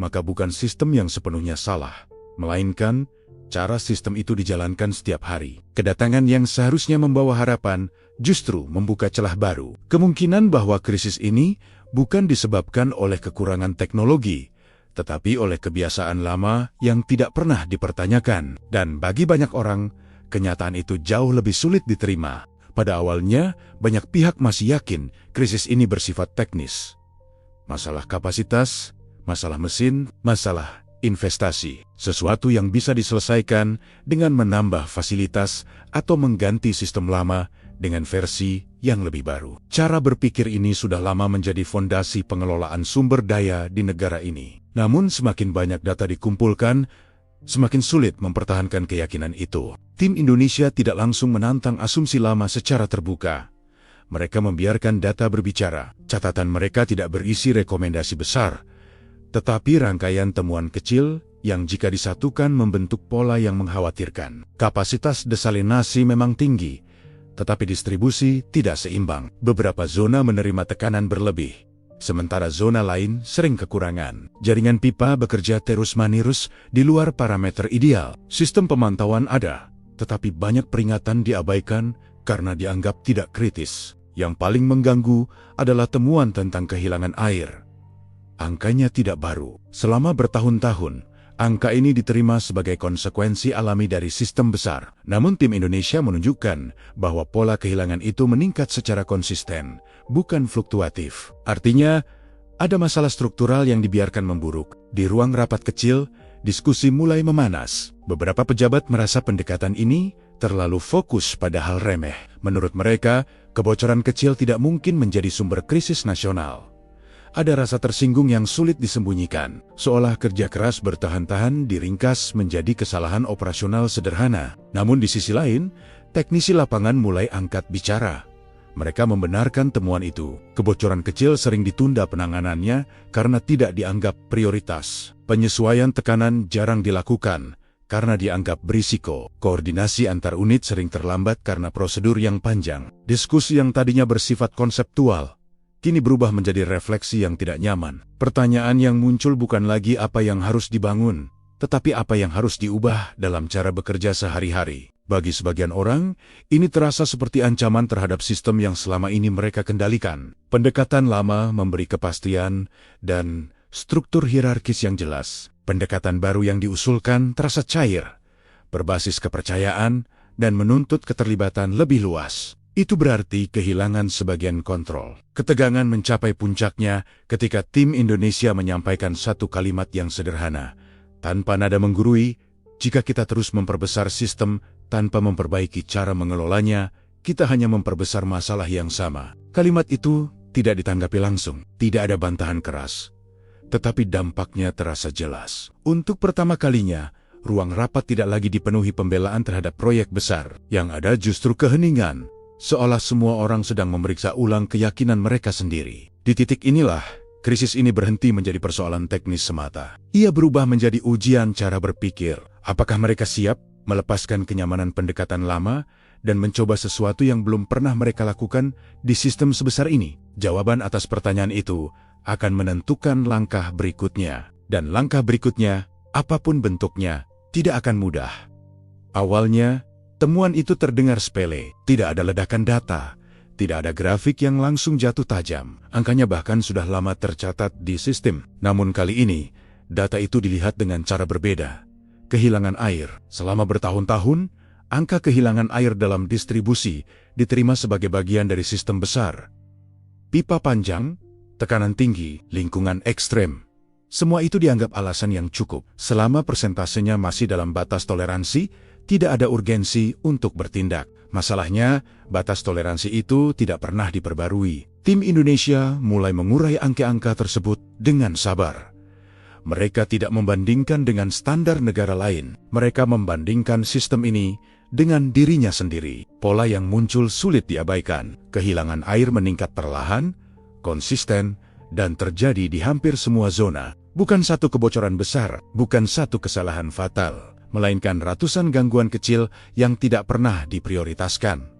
maka bukan sistem yang sepenuhnya salah, melainkan cara sistem itu dijalankan setiap hari. Kedatangan yang seharusnya membawa harapan justru membuka celah baru. Kemungkinan bahwa krisis ini bukan disebabkan oleh kekurangan teknologi, tetapi oleh kebiasaan lama yang tidak pernah dipertanyakan. Dan bagi banyak orang, kenyataan itu jauh lebih sulit diterima. Pada awalnya, banyak pihak masih yakin krisis ini bersifat teknis. Masalah kapasitas, masalah mesin, masalah investasi. Sesuatu yang bisa diselesaikan dengan menambah fasilitas atau mengganti sistem lama dengan versi yang lebih baru. Cara berpikir ini sudah lama menjadi fondasi pengelolaan sumber daya di negara ini. Namun semakin banyak data dikumpulkan, semakin sulit mempertahankan keyakinan itu. Tim Indonesia tidak langsung menantang asumsi lama secara terbuka. Mereka membiarkan data berbicara. Catatan mereka tidak berisi rekomendasi besar, tetapi rangkaian temuan kecil yang jika disatukan membentuk pola yang mengkhawatirkan. Kapasitas desalinasi memang tinggi, tetapi distribusi tidak seimbang. Beberapa zona menerima tekanan berlebih, sementara zona lain sering kekurangan. Jaringan pipa bekerja terus-menerus di luar parameter ideal. Sistem pemantauan ada, tetapi banyak peringatan diabaikan karena dianggap tidak kritis. Yang paling mengganggu adalah temuan tentang kehilangan air. Angkanya tidak baru. Selama bertahun-tahun, angka ini diterima sebagai konsekuensi alami dari sistem besar. Namun tim Indonesia menunjukkan bahwa pola kehilangan itu meningkat secara konsisten, bukan fluktuatif. Artinya, ada masalah struktural yang dibiarkan memburuk. Di ruang rapat kecil, diskusi mulai memanas. Beberapa pejabat merasa pendekatan ini terlalu fokus pada hal remeh. Menurut mereka, kebocoran kecil tidak mungkin menjadi sumber krisis nasional. Ada rasa tersinggung yang sulit disembunyikan, seolah kerja keras bertahan-tahan diringkas menjadi kesalahan operasional sederhana. Namun di sisi lain, teknisi lapangan mulai angkat bicara. Mereka membenarkan temuan itu. Kebocoran kecil sering ditunda penanganannya karena tidak dianggap prioritas. Penyesuaian tekanan jarang dilakukan karena dianggap berisiko. Koordinasi antar unit sering terlambat karena prosedur yang panjang. Diskusi yang tadinya bersifat konseptual kini berubah menjadi refleksi yang tidak nyaman. Pertanyaan yang muncul bukan lagi apa yang harus dibangun, tetapi apa yang harus diubah dalam cara bekerja sehari-hari. Bagi sebagian orang, ini terasa seperti ancaman terhadap sistem yang selama ini mereka kendalikan. Pendekatan lama memberi kepastian dan struktur hierarkis yang jelas. Pendekatan baru yang diusulkan terasa cair, berbasis kepercayaan, dan menuntut keterlibatan lebih luas. Itu berarti kehilangan sebagian kontrol. Ketegangan mencapai puncaknya ketika tim Indonesia menyampaikan satu kalimat yang sederhana. Tanpa nada menggurui, jika kita terus memperbesar sistem tanpa memperbaiki cara mengelolanya, kita hanya memperbesar masalah yang sama. Kalimat itu tidak ditanggapi langsung, tidak ada bantahan keras. Tetapi dampaknya terasa jelas. Untuk pertama kalinya, ruang rapat tidak lagi dipenuhi pembelaan terhadap proyek besar. Yang ada justru keheningan. Seolah semua orang sedang memeriksa ulang keyakinan mereka sendiri. Di titik inilah, krisis ini berhenti menjadi persoalan teknis semata. Ia berubah menjadi ujian cara berpikir. Apakah mereka siap melepaskan kenyamanan pendekatan lama dan mencoba sesuatu yang belum pernah mereka lakukan di sistem sebesar ini? Jawaban atas pertanyaan itu akan menentukan langkah berikutnya. Dan langkah berikutnya, apapun bentuknya, tidak akan mudah. Awalnya, temuan itu terdengar sepele, tidak ada ledakan data, tidak ada grafik yang langsung jatuh tajam. Angkanya bahkan sudah lama tercatat di sistem. Namun kali ini, data itu dilihat dengan cara berbeda. Kehilangan air. Selama bertahun-tahun, angka kehilangan air dalam distribusi diterima sebagai bagian dari sistem besar. Pipa panjang, tekanan tinggi, lingkungan ekstrem. Semua itu dianggap alasan yang cukup. Selama persentasenya masih dalam batas toleransi, tidak ada urgensi untuk bertindak. Masalahnya, batas toleransi itu tidak pernah diperbarui. Tim Indonesia mulai mengurai angka-angka tersebut dengan sabar. Mereka tidak membandingkan dengan standar negara lain. Mereka membandingkan sistem ini dengan dirinya sendiri. Pola yang muncul sulit diabaikan. Kehilangan air meningkat perlahan, konsisten, dan terjadi di hampir semua zona. Bukan satu kebocoran besar, bukan satu kesalahan fatal, melainkan ratusan gangguan kecil yang tidak pernah diprioritaskan.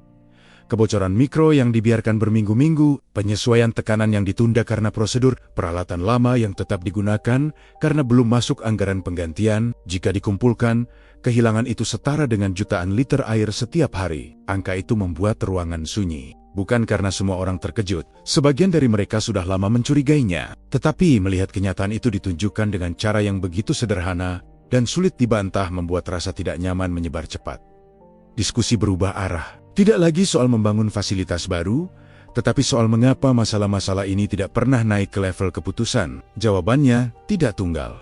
Kebocoran mikro yang dibiarkan berminggu-minggu, penyesuaian tekanan yang ditunda karena prosedur, peralatan lama yang tetap digunakan karena belum masuk anggaran penggantian. Jika dikumpulkan, kehilangan itu setara dengan jutaan liter air setiap hari. Angka itu membuat ruangan sunyi. Bukan karena semua orang terkejut, sebagian dari mereka sudah lama mencurigainya. Tetapi melihat kenyataan itu ditunjukkan dengan cara yang begitu sederhana dan sulit dibantah membuat rasa tidak nyaman menyebar cepat. Diskusi berubah arah. Tidak lagi soal membangun fasilitas baru, tetapi soal mengapa masalah-masalah ini tidak pernah naik ke level keputusan. Jawabannya tidak tunggal.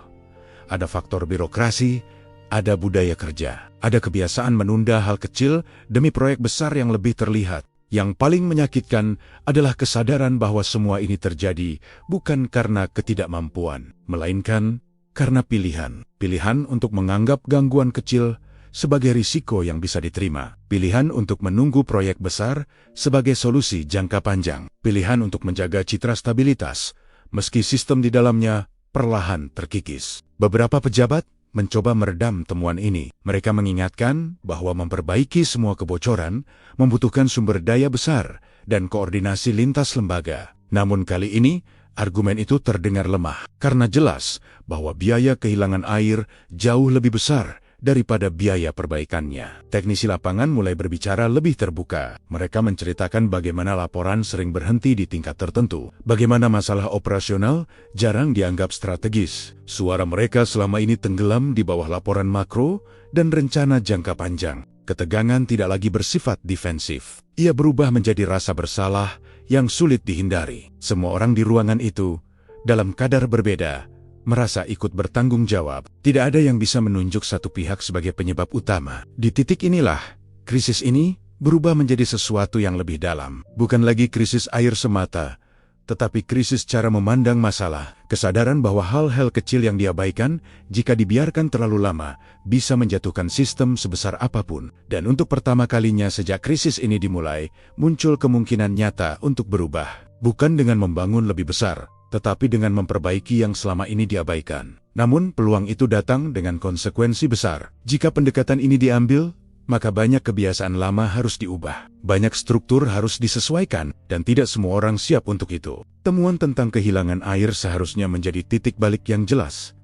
Ada faktor birokrasi, ada budaya kerja, ada kebiasaan menunda hal kecil demi proyek besar yang lebih terlihat. Yang paling menyakitkan adalah kesadaran bahwa semua ini terjadi bukan karena ketidakmampuan, melainkan karena pilihan. Pilihan untuk menganggap gangguan kecil sebagai risiko yang bisa diterima. Pilihan untuk menunggu proyek besar sebagai solusi jangka panjang. Pilihan untuk menjaga citra stabilitas, meski sistem di dalamnya perlahan terkikis. Beberapa pejabat mencoba meredam temuan ini. Mereka mengingatkan bahwa memperbaiki semua kebocoran membutuhkan sumber daya besar dan koordinasi lintas lembaga. Namun kali ini, argumen itu terdengar lemah, karena jelas bahwa biaya kehilangan air jauh lebih besar daripada biaya perbaikannya. Teknisi lapangan mulai berbicara lebih terbuka. Mereka menceritakan bagaimana laporan sering berhenti di tingkat tertentu, bagaimana masalah operasional jarang dianggap strategis. Suara mereka selama ini tenggelam di bawah laporan makro dan rencana jangka panjang. Ketegangan tidak lagi bersifat defensif. Ia berubah menjadi rasa bersalah yang sulit dihindari. Semua orang di ruangan itu, dalam kadar berbeda, merasa ikut bertanggung jawab. Tidak ada yang bisa menunjuk satu pihak sebagai penyebab utama. Di titik inilah, krisis ini berubah menjadi sesuatu yang lebih dalam. Bukan lagi krisis air semata, tetapi krisis cara memandang masalah. Kesadaran bahwa hal-hal kecil yang diabaikan, jika dibiarkan terlalu lama, bisa menjatuhkan sistem sebesar apapun. Dan untuk pertama kalinya sejak krisis ini dimulai, muncul kemungkinan nyata untuk berubah. Bukan dengan membangun lebih besar, tetapi dengan memperbaiki yang selama ini diabaikan. Namun, peluang itu datang dengan konsekuensi besar. Jika pendekatan ini diambil, maka banyak kebiasaan lama harus diubah. Banyak struktur harus disesuaikan, dan tidak semua orang siap untuk itu. Temuan tentang kehilangan air seharusnya menjadi titik balik yang jelas.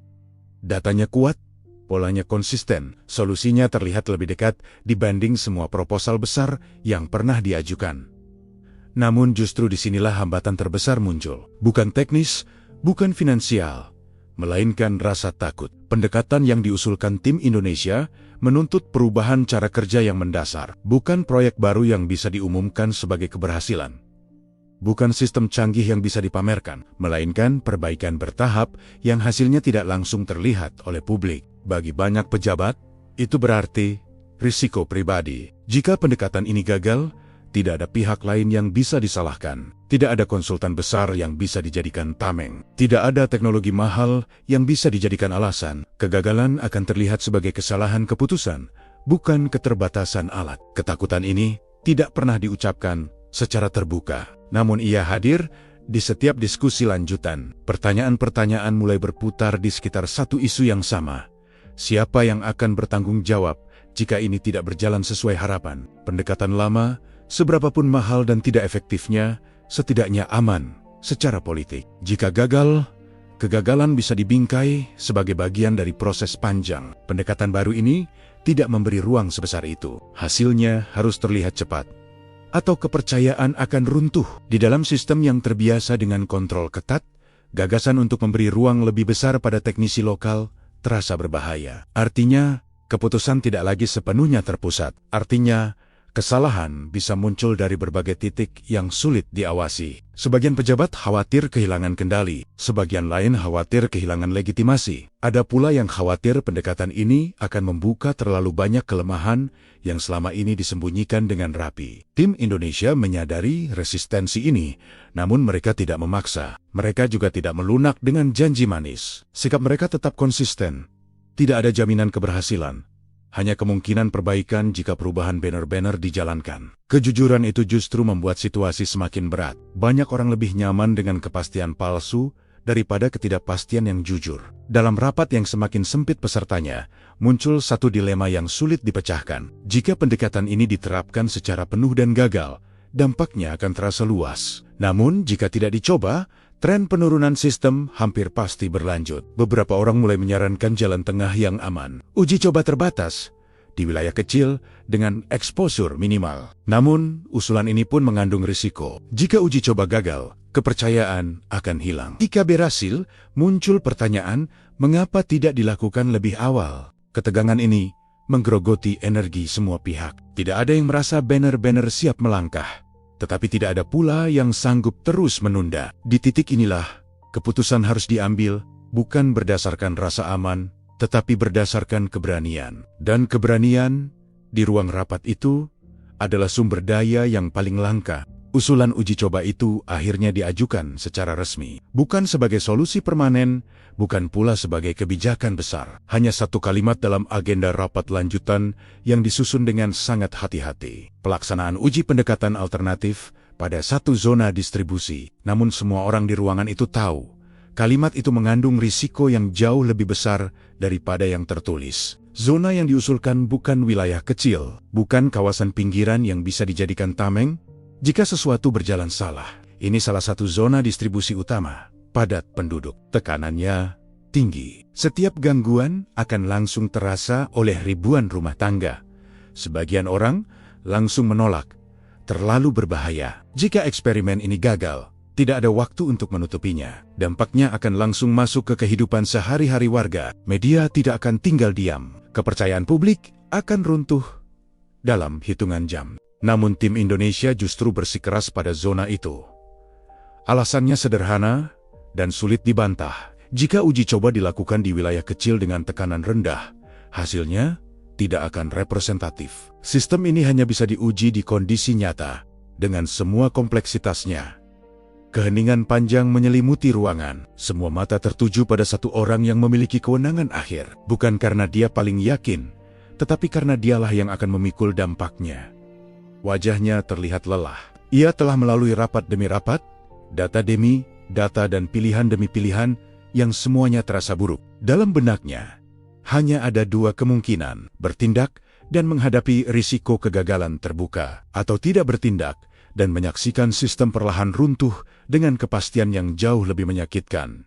Datanya kuat, polanya konsisten, solusinya terlihat lebih dekat dibanding semua proposal besar yang pernah diajukan. Namun justru disinilah hambatan terbesar muncul. Bukan teknis, bukan finansial, melainkan rasa takut. Pendekatan yang diusulkan tim Indonesia menuntut perubahan cara kerja yang mendasar. Bukan proyek baru yang bisa diumumkan sebagai keberhasilan. Bukan sistem canggih yang bisa dipamerkan, melainkan perbaikan bertahap yang hasilnya tidak langsung terlihat oleh publik. Bagi banyak pejabat, itu berarti risiko pribadi. Jika pendekatan ini gagal, tidak ada pihak lain yang bisa disalahkan. Tidak ada konsultan besar yang bisa dijadikan tameng. Tidak ada teknologi mahal yang bisa dijadikan alasan. Kegagalan akan terlihat sebagai kesalahan keputusan, bukan keterbatasan alat. Ketakutan ini tidak pernah diucapkan secara terbuka. Namun ia hadir di setiap diskusi lanjutan. Pertanyaan-pertanyaan mulai berputar di sekitar satu isu yang sama. Siapa yang akan bertanggung jawab jika ini tidak berjalan sesuai harapan? Pendekatan lama, seberapapun mahal dan tidak efektifnya, setidaknya aman secara politik. Jika gagal, kegagalan bisa dibingkai sebagai bagian dari proses panjang. Pendekatan baru ini tidak memberi ruang sebesar itu. Hasilnya harus terlihat cepat, atau kepercayaan akan runtuh. Di dalam sistem yang terbiasa dengan kontrol ketat, gagasan untuk memberi ruang lebih besar pada teknisi lokal terasa berbahaya. Artinya, keputusan tidak lagi sepenuhnya terpusat. Artinya, kesalahan bisa muncul dari berbagai titik yang sulit diawasi. Sebagian pejabat khawatir kehilangan kendali, sebagian lain khawatir kehilangan legitimasi. Ada pula yang khawatir pendekatan ini akan membuka terlalu banyak kelemahan yang selama ini disembunyikan dengan rapi. Tim Indonesia menyadari resistensi ini, namun mereka tidak memaksa. Mereka juga tidak melunak dengan janji manis. Sikap mereka tetap konsisten. Tidak ada jaminan keberhasilan. Hanya kemungkinan perbaikan jika perubahan banner-banner dijalankan. Kejujuran itu justru membuat situasi semakin berat. Banyak orang lebih nyaman dengan kepastian palsu daripada ketidakpastian yang jujur. Dalam rapat yang semakin sempit pesertanya, muncul satu dilema yang sulit dipecahkan. Jika pendekatan ini diterapkan secara penuh dan gagal, dampaknya akan terasa luas. Namun, jika tidak dicoba, tren penurunan sistem hampir pasti berlanjut. Beberapa orang mulai menyarankan jalan tengah yang aman. Uji coba terbatas di wilayah kecil dengan eksposur minimal. Namun, usulan ini pun mengandung risiko. Jika uji coba gagal, kepercayaan akan hilang. Jika berhasil, muncul pertanyaan, mengapa tidak dilakukan lebih awal? Ketegangan ini menggerogoti energi semua pihak. Tidak ada yang merasa banner-banner siap melangkah, tetapi tidak ada pula yang sanggup terus menunda. Di titik inilah, keputusan harus diambil bukan berdasarkan rasa aman, tetapi berdasarkan keberanian. Dan keberanian di ruang rapat itu adalah sumber daya yang paling langka. Usulan uji coba itu akhirnya diajukan secara resmi. Bukan sebagai solusi permanen, bukan pula sebagai kebijakan besar. Hanya satu kalimat dalam agenda rapat lanjutan yang disusun dengan sangat hati-hati. Pelaksanaan uji pendekatan alternatif pada satu zona distribusi. Namun semua orang di ruangan itu tahu, Kalimat itu mengandung risiko yang jauh lebih besar daripada yang tertulis. Zona yang diusulkan bukan wilayah kecil, bukan kawasan pinggiran yang bisa dijadikan tameng jika sesuatu berjalan salah. Ini salah satu zona distribusi utama, padat penduduk. Tekanannya tinggi. Setiap gangguan akan langsung terasa oleh ribuan rumah tangga. Sebagian orang langsung menolak, terlalu berbahaya. Jika eksperimen ini gagal, tidak ada waktu untuk menutupinya. Dampaknya akan langsung masuk ke kehidupan sehari-hari warga. Media tidak akan tinggal diam. Kepercayaan publik akan runtuh dalam hitungan jam. Namun tim Indonesia justru bersikeras pada zona itu. Alasannya sederhana dan sulit dibantah. Jika uji coba dilakukan di wilayah kecil dengan tekanan rendah, hasilnya tidak akan representatif. Sistem ini hanya bisa diuji di kondisi nyata, dengan semua kompleksitasnya. Keheningan panjang menyelimuti ruangan. Semua mata tertuju pada satu orang yang memiliki kewenangan akhir. Bukan karena dia paling yakin, tetapi karena dialah yang akan memikul dampaknya. Wajahnya terlihat lelah. Ia telah melalui rapat demi rapat, data demi data dan pilihan demi pilihan yang semuanya terasa buruk. Dalam benaknya, hanya ada dua kemungkinan, bertindak dan menghadapi risiko kegagalan terbuka, atau tidak bertindak dan menyaksikan sistem perlahan runtuh dengan kepastian yang jauh lebih menyakitkan.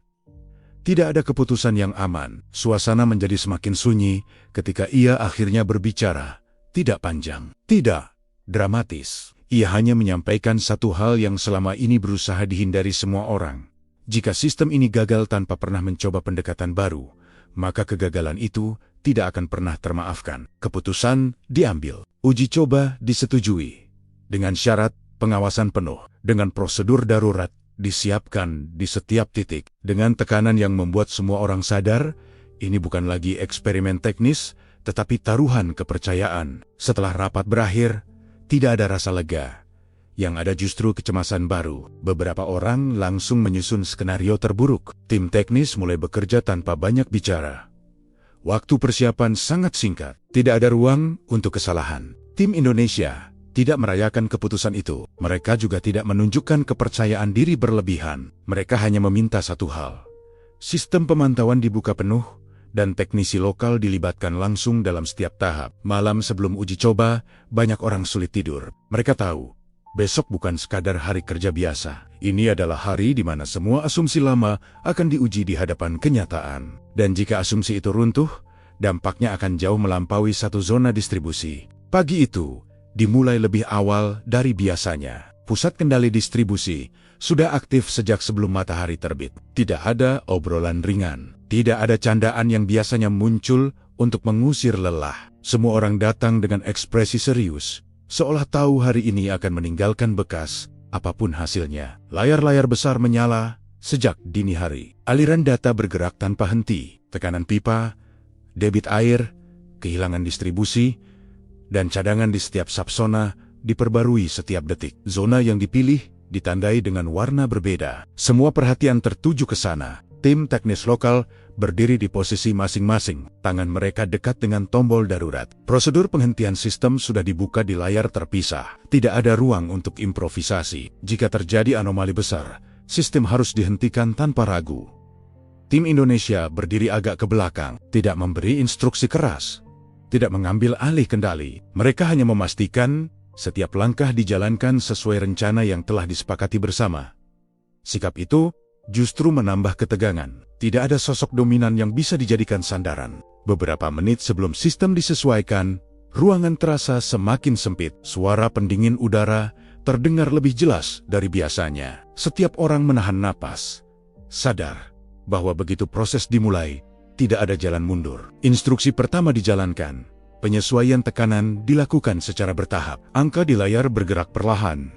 Tidak ada keputusan yang aman. Suasana menjadi semakin sunyi ketika ia akhirnya berbicara. Tidak panjang, tidak dramatis. Ia hanya menyampaikan satu hal yang selama ini berusaha dihindari semua orang. Jika sistem ini gagal tanpa pernah mencoba pendekatan baru, maka kegagalan itu tidak akan pernah termaafkan. Keputusan diambil. Uji coba disetujui. Dengan syarat pengawasan penuh. Dengan prosedur darurat disiapkan di setiap titik. Dengan tekanan yang membuat semua orang sadar, ini bukan lagi eksperimen teknis, tetapi taruhan kepercayaan. Setelah rapat berakhir, tidak ada rasa lega. Yang ada justru kecemasan baru. Beberapa orang langsung menyusun skenario terburuk. Tim teknis mulai bekerja tanpa banyak bicara. Waktu persiapan sangat singkat. Tidak ada ruang untuk kesalahan. Tim Indonesia tidak merayakan keputusan itu. Mereka juga tidak menunjukkan kepercayaan diri berlebihan. Mereka hanya meminta satu hal. Sistem pemantauan dibuka penuh, dan teknisi lokal dilibatkan langsung dalam setiap tahap. Malam sebelum uji coba, banyak orang sulit tidur. Mereka tahu, besok bukan sekadar hari kerja biasa. Ini adalah hari di mana semua asumsi lama akan diuji di hadapan kenyataan. Dan jika asumsi itu runtuh, dampaknya akan jauh melampaui satu zona distribusi. Pagi itu dimulai lebih awal dari biasanya. Pusat kendali distribusi sudah aktif sejak sebelum matahari terbit. Tidak ada obrolan ringan. Tidak ada candaan yang biasanya muncul untuk mengusir lelah. Semua orang datang dengan ekspresi serius, seolah tahu hari ini akan meninggalkan bekas, apapun hasilnya. Layar-layar besar menyala sejak dini hari. Aliran data bergerak tanpa henti. Tekanan pipa, debit air, kehilangan distribusi, dan cadangan di setiap subzona diperbarui setiap detik. Zona yang dipilih ditandai dengan warna berbeda. Semua perhatian tertuju ke sana. Tim teknis lokal berdiri di posisi masing-masing. Tangan mereka dekat dengan tombol darurat. Prosedur penghentian sistem sudah dibuka di layar terpisah. Tidak ada ruang untuk improvisasi. Jika terjadi anomali besar, sistem harus dihentikan tanpa ragu. Tim Indonesia berdiri agak ke belakang, tidak memberi instruksi keras, tidak mengambil alih kendali. Mereka hanya memastikan setiap langkah dijalankan sesuai rencana yang telah disepakati bersama. Sikap itu justru menambah ketegangan. Tidak ada sosok dominan yang bisa dijadikan sandaran. Beberapa menit sebelum sistem disesuaikan, ruangan terasa semakin sempit. Suara pendingin udara terdengar lebih jelas dari biasanya. Setiap orang menahan napas, sadar bahwa begitu proses dimulai, tidak ada jalan mundur. Instruksi pertama dijalankan. Penyesuaian tekanan dilakukan secara bertahap. Angka di layar bergerak perlahan.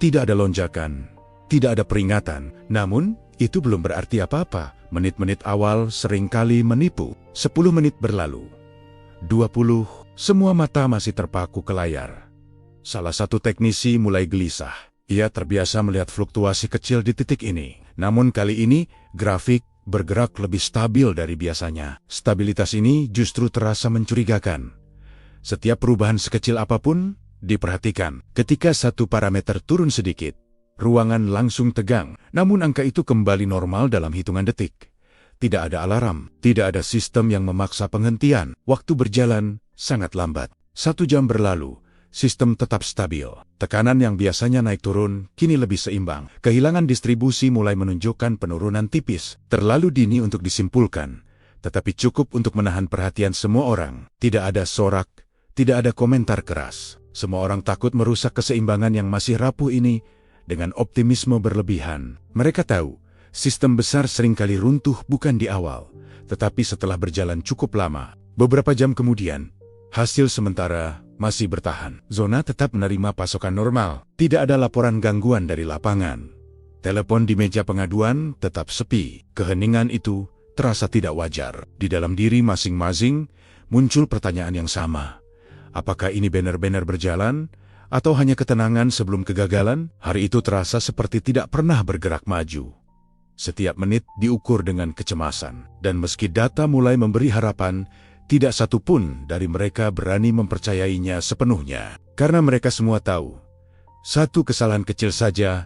Tidak ada lonjakan, tidak ada peringatan. Namun, itu belum berarti apa-apa. Menit-menit awal seringkali menipu. 10 menit berlalu. 20, semua mata masih terpaku ke layar. Salah satu teknisi mulai gelisah. Ia terbiasa melihat fluktuasi kecil di titik ini. Namun kali ini, grafik bergerak lebih stabil dari biasanya. Stabilitas ini justru terasa mencurigakan. Setiap perubahan sekecil apapun diperhatikan. Ketika satu parameter turun sedikit, Ruangan langsung tegang, namun angka itu kembali normal dalam hitungan detik. Tidak ada alarm, tidak ada sistem yang memaksa penghentian. Waktu berjalan sangat lambat. 1 jam berlalu, sistem tetap stabil. Tekanan yang biasanya naik turun, kini lebih seimbang. Kehilangan distribusi mulai menunjukkan penurunan tipis. Terlalu dini untuk disimpulkan, tetapi cukup untuk menahan perhatian semua orang. Tidak ada sorak, tidak ada komentar keras. Semua orang takut merusak keseimbangan yang masih rapuh ini dengan optimisme berlebihan. Mereka tahu, sistem besar seringkali runtuh bukan di awal, tetapi setelah berjalan cukup lama. Beberapa jam kemudian, hasil sementara masih bertahan. Zona tetap menerima pasokan normal. Tidak ada laporan gangguan dari lapangan. Telepon di meja pengaduan tetap sepi. Keheningan itu terasa tidak wajar. Di dalam diri masing-masing muncul pertanyaan yang sama. Apakah ini benar-benar berjalan? Atau hanya ketenangan sebelum kegagalan? Hari itu terasa seperti tidak pernah bergerak maju. Setiap menit diukur dengan kecemasan. Dan meski data mulai memberi harapan, tidak satu pun dari mereka berani mempercayainya sepenuhnya. Karena mereka semua tahu, satu kesalahan kecil saja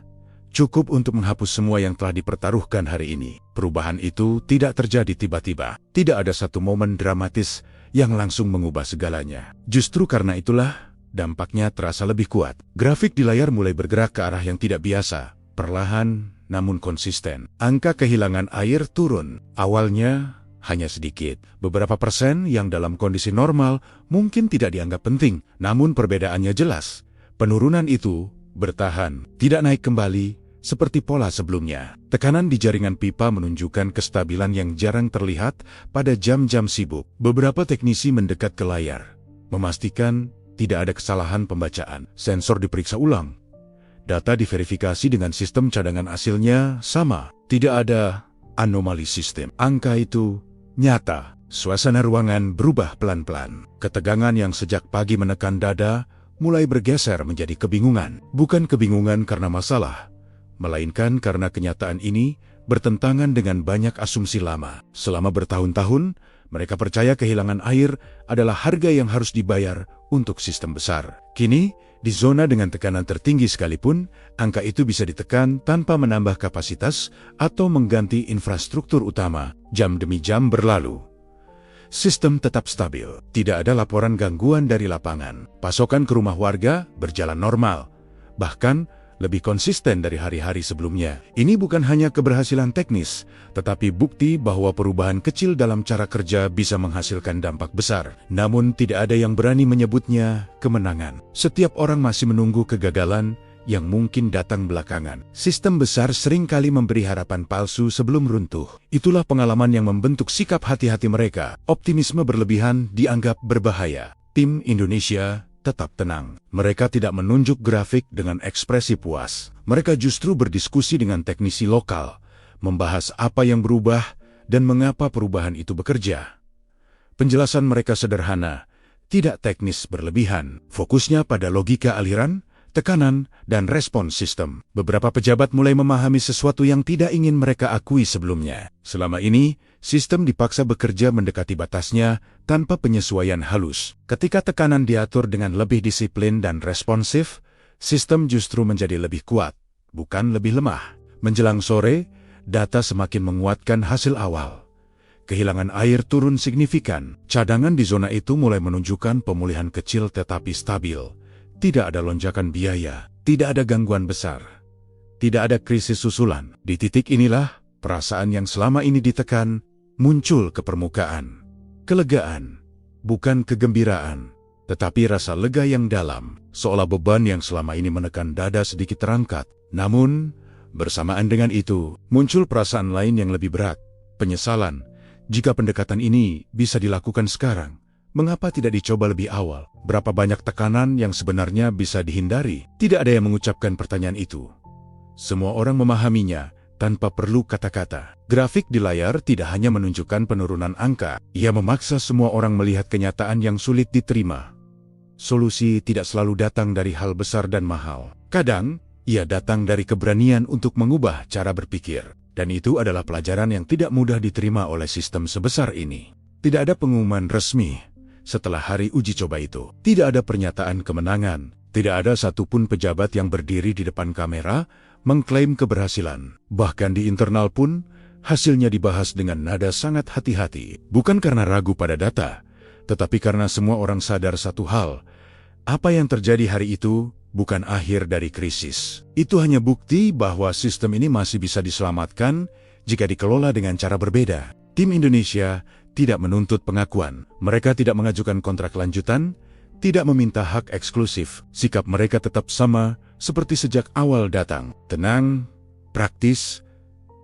cukup untuk menghapus semua yang telah dipertaruhkan hari ini. Perubahan itu tidak terjadi tiba-tiba. Tidak ada satu momen dramatis yang langsung mengubah segalanya. Justru karena itulah, dampaknya terasa lebih kuat. Grafik di layar mulai bergerak ke arah yang tidak biasa, perlahan namun konsisten. Angka kehilangan air turun. Awalnya hanya sedikit, beberapa persen yang dalam kondisi normal mungkin tidak dianggap penting, namun perbedaannya jelas. Penurunan itu bertahan, tidak naik kembali seperti pola sebelumnya. Tekanan di jaringan pipa menunjukkan kestabilan yang jarang terlihat pada jam-jam sibuk. Beberapa teknisi mendekat ke layar, memastikan tidak ada kesalahan pembacaan. Sensor diperiksa ulang. Data diverifikasi dengan sistem cadangan hasilnya sama. Tidak ada anomali sistem. Angka itu nyata. Suasana ruangan berubah pelan-pelan. Ketegangan yang sejak pagi menekan dada mulai bergeser menjadi kebingungan. Bukan kebingungan karena masalah, melainkan karena kenyataan ini bertentangan dengan banyak asumsi lama. Selama bertahun-tahun, mereka percaya kehilangan air adalah harga yang harus dibayar untuk sistem besar. Kini, di zona dengan tekanan tertinggi sekalipun, angka itu bisa ditekan tanpa menambah kapasitas atau mengganti infrastruktur utama. Jam demi jam berlalu. Sistem tetap stabil. Tidak ada laporan gangguan dari lapangan. Pasokan ke rumah warga berjalan normal. Bahkan, lebih konsisten dari hari-hari sebelumnya. Ini bukan hanya keberhasilan teknis, tetapi bukti bahwa perubahan kecil dalam cara kerja bisa menghasilkan dampak besar. Namun tidak ada yang berani menyebutnya kemenangan. Setiap orang masih menunggu kegagalan yang mungkin datang belakangan. Sistem besar seringkali memberi harapan palsu sebelum runtuh. Itulah pengalaman yang membentuk sikap hati-hati mereka. Optimisme berlebihan dianggap berbahaya. Tim Indonesia tetap tenang. Mereka tidak menunjuk grafik dengan ekspresi puas. Mereka justru berdiskusi dengan teknisi lokal, membahas apa yang berubah dan mengapa perubahan itu bekerja. Penjelasan mereka sederhana, tidak teknis berlebihan. Fokusnya pada logika aliran, tekanan, dan respon sistem. Beberapa pejabat mulai memahami sesuatu yang tidak ingin mereka akui sebelumnya. Selama ini, sistem dipaksa bekerja mendekati batasnya tanpa penyesuaian halus. Ketika tekanan diatur dengan lebih disiplin dan responsif, sistem justru menjadi lebih kuat, bukan lebih lemah. Menjelang sore, data semakin menguatkan hasil awal. Kehilangan air turun signifikan. Cadangan di zona itu mulai menunjukkan pemulihan kecil tetapi stabil. Tidak ada lonjakan biaya, tidak ada gangguan besar, tidak ada krisis susulan. Di titik inilah, perasaan yang selama ini ditekan muncul ke permukaan. Kelegaan, bukan kegembiraan, tetapi rasa lega yang dalam, seolah beban yang selama ini menekan dada sedikit terangkat. Namun, bersamaan dengan itu, muncul perasaan lain yang lebih berat, penyesalan. Jika pendekatan ini bisa dilakukan sekarang, mengapa tidak dicoba lebih awal? Berapa banyak tekanan yang sebenarnya bisa dihindari? Tidak ada yang mengucapkan pertanyaan itu. Semua orang memahaminya tanpa perlu kata-kata. Grafik di layar tidak hanya menunjukkan penurunan angka, ia memaksa semua orang melihat kenyataan yang sulit diterima. Solusi tidak selalu datang dari hal besar dan mahal. Kadang, ia datang dari keberanian untuk mengubah cara berpikir. Dan itu adalah pelajaran yang tidak mudah diterima oleh sistem sebesar ini. Tidak ada pengumuman resmi setelah hari uji coba itu. Tidak ada pernyataan kemenangan. Tidak ada satupun pejabat yang berdiri di depan kamera mengklaim keberhasilan. Bahkan di internal pun, hasilnya dibahas dengan nada sangat hati-hati. Bukan karena ragu pada data, tetapi karena semua orang sadar satu hal. Apa yang terjadi hari itu bukan akhir dari krisis. Itu hanya bukti bahwa sistem ini masih bisa diselamatkan jika dikelola dengan cara berbeda. Tim Indonesia tidak menuntut pengakuan. Mereka tidak mengajukan kontrak lanjutan, tidak meminta hak eksklusif. Sikap mereka tetap sama seperti sejak awal datang. Tenang, praktis,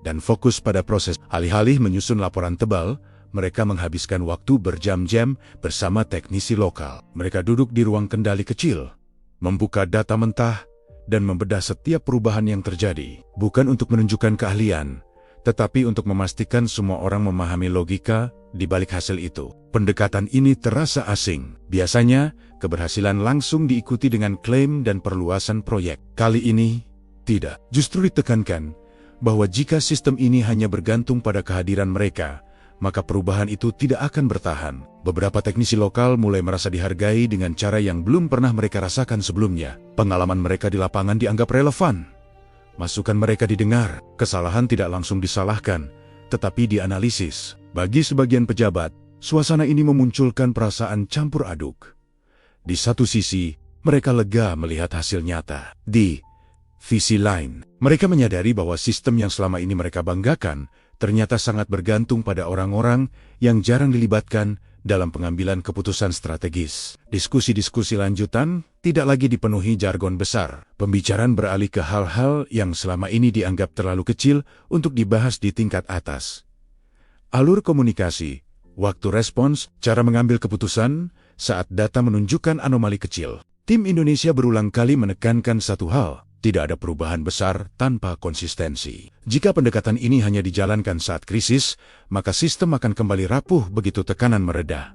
dan fokus pada proses. Alih-alih menyusun laporan tebal, mereka menghabiskan waktu berjam-jam bersama teknisi lokal. Mereka duduk di ruang kendali kecil, membuka data mentah, dan membedah setiap perubahan yang terjadi. Bukan untuk menunjukkan keahlian, tetapi untuk memastikan semua orang memahami logika di balik hasil itu. Pendekatan ini terasa asing. Biasanya, keberhasilan langsung diikuti dengan klaim dan perluasan proyek. Kali ini, tidak. Justru ditekankan bahwa jika sistem ini hanya bergantung pada kehadiran mereka, maka perubahan itu tidak akan bertahan. Beberapa teknisi lokal mulai merasa dihargai dengan cara yang belum pernah mereka rasakan sebelumnya. Pengalaman mereka di lapangan dianggap relevan. Masukan mereka didengar, kesalahan tidak langsung disalahkan, tetapi dianalisis. Bagi sebagian pejabat, suasana ini memunculkan perasaan campur aduk. Di satu sisi, mereka lega melihat hasil nyata. Di sisi lain, mereka menyadari bahwa sistem yang selama ini mereka banggakan ternyata sangat bergantung pada orang-orang yang jarang dilibatkan dalam pengambilan keputusan strategis. Diskusi-diskusi lanjutan tidak lagi dipenuhi jargon besar. Pembicaraan beralih ke hal-hal yang selama ini dianggap terlalu kecil untuk dibahas di tingkat atas. Alur komunikasi, waktu respons, cara mengambil keputusan saat data menunjukkan anomali kecil. Tim Indonesia berulang kali menekankan satu hal. Tidak ada perubahan besar tanpa konsistensi. Jika pendekatan ini hanya dijalankan saat krisis, maka sistem akan kembali rapuh begitu tekanan mereda.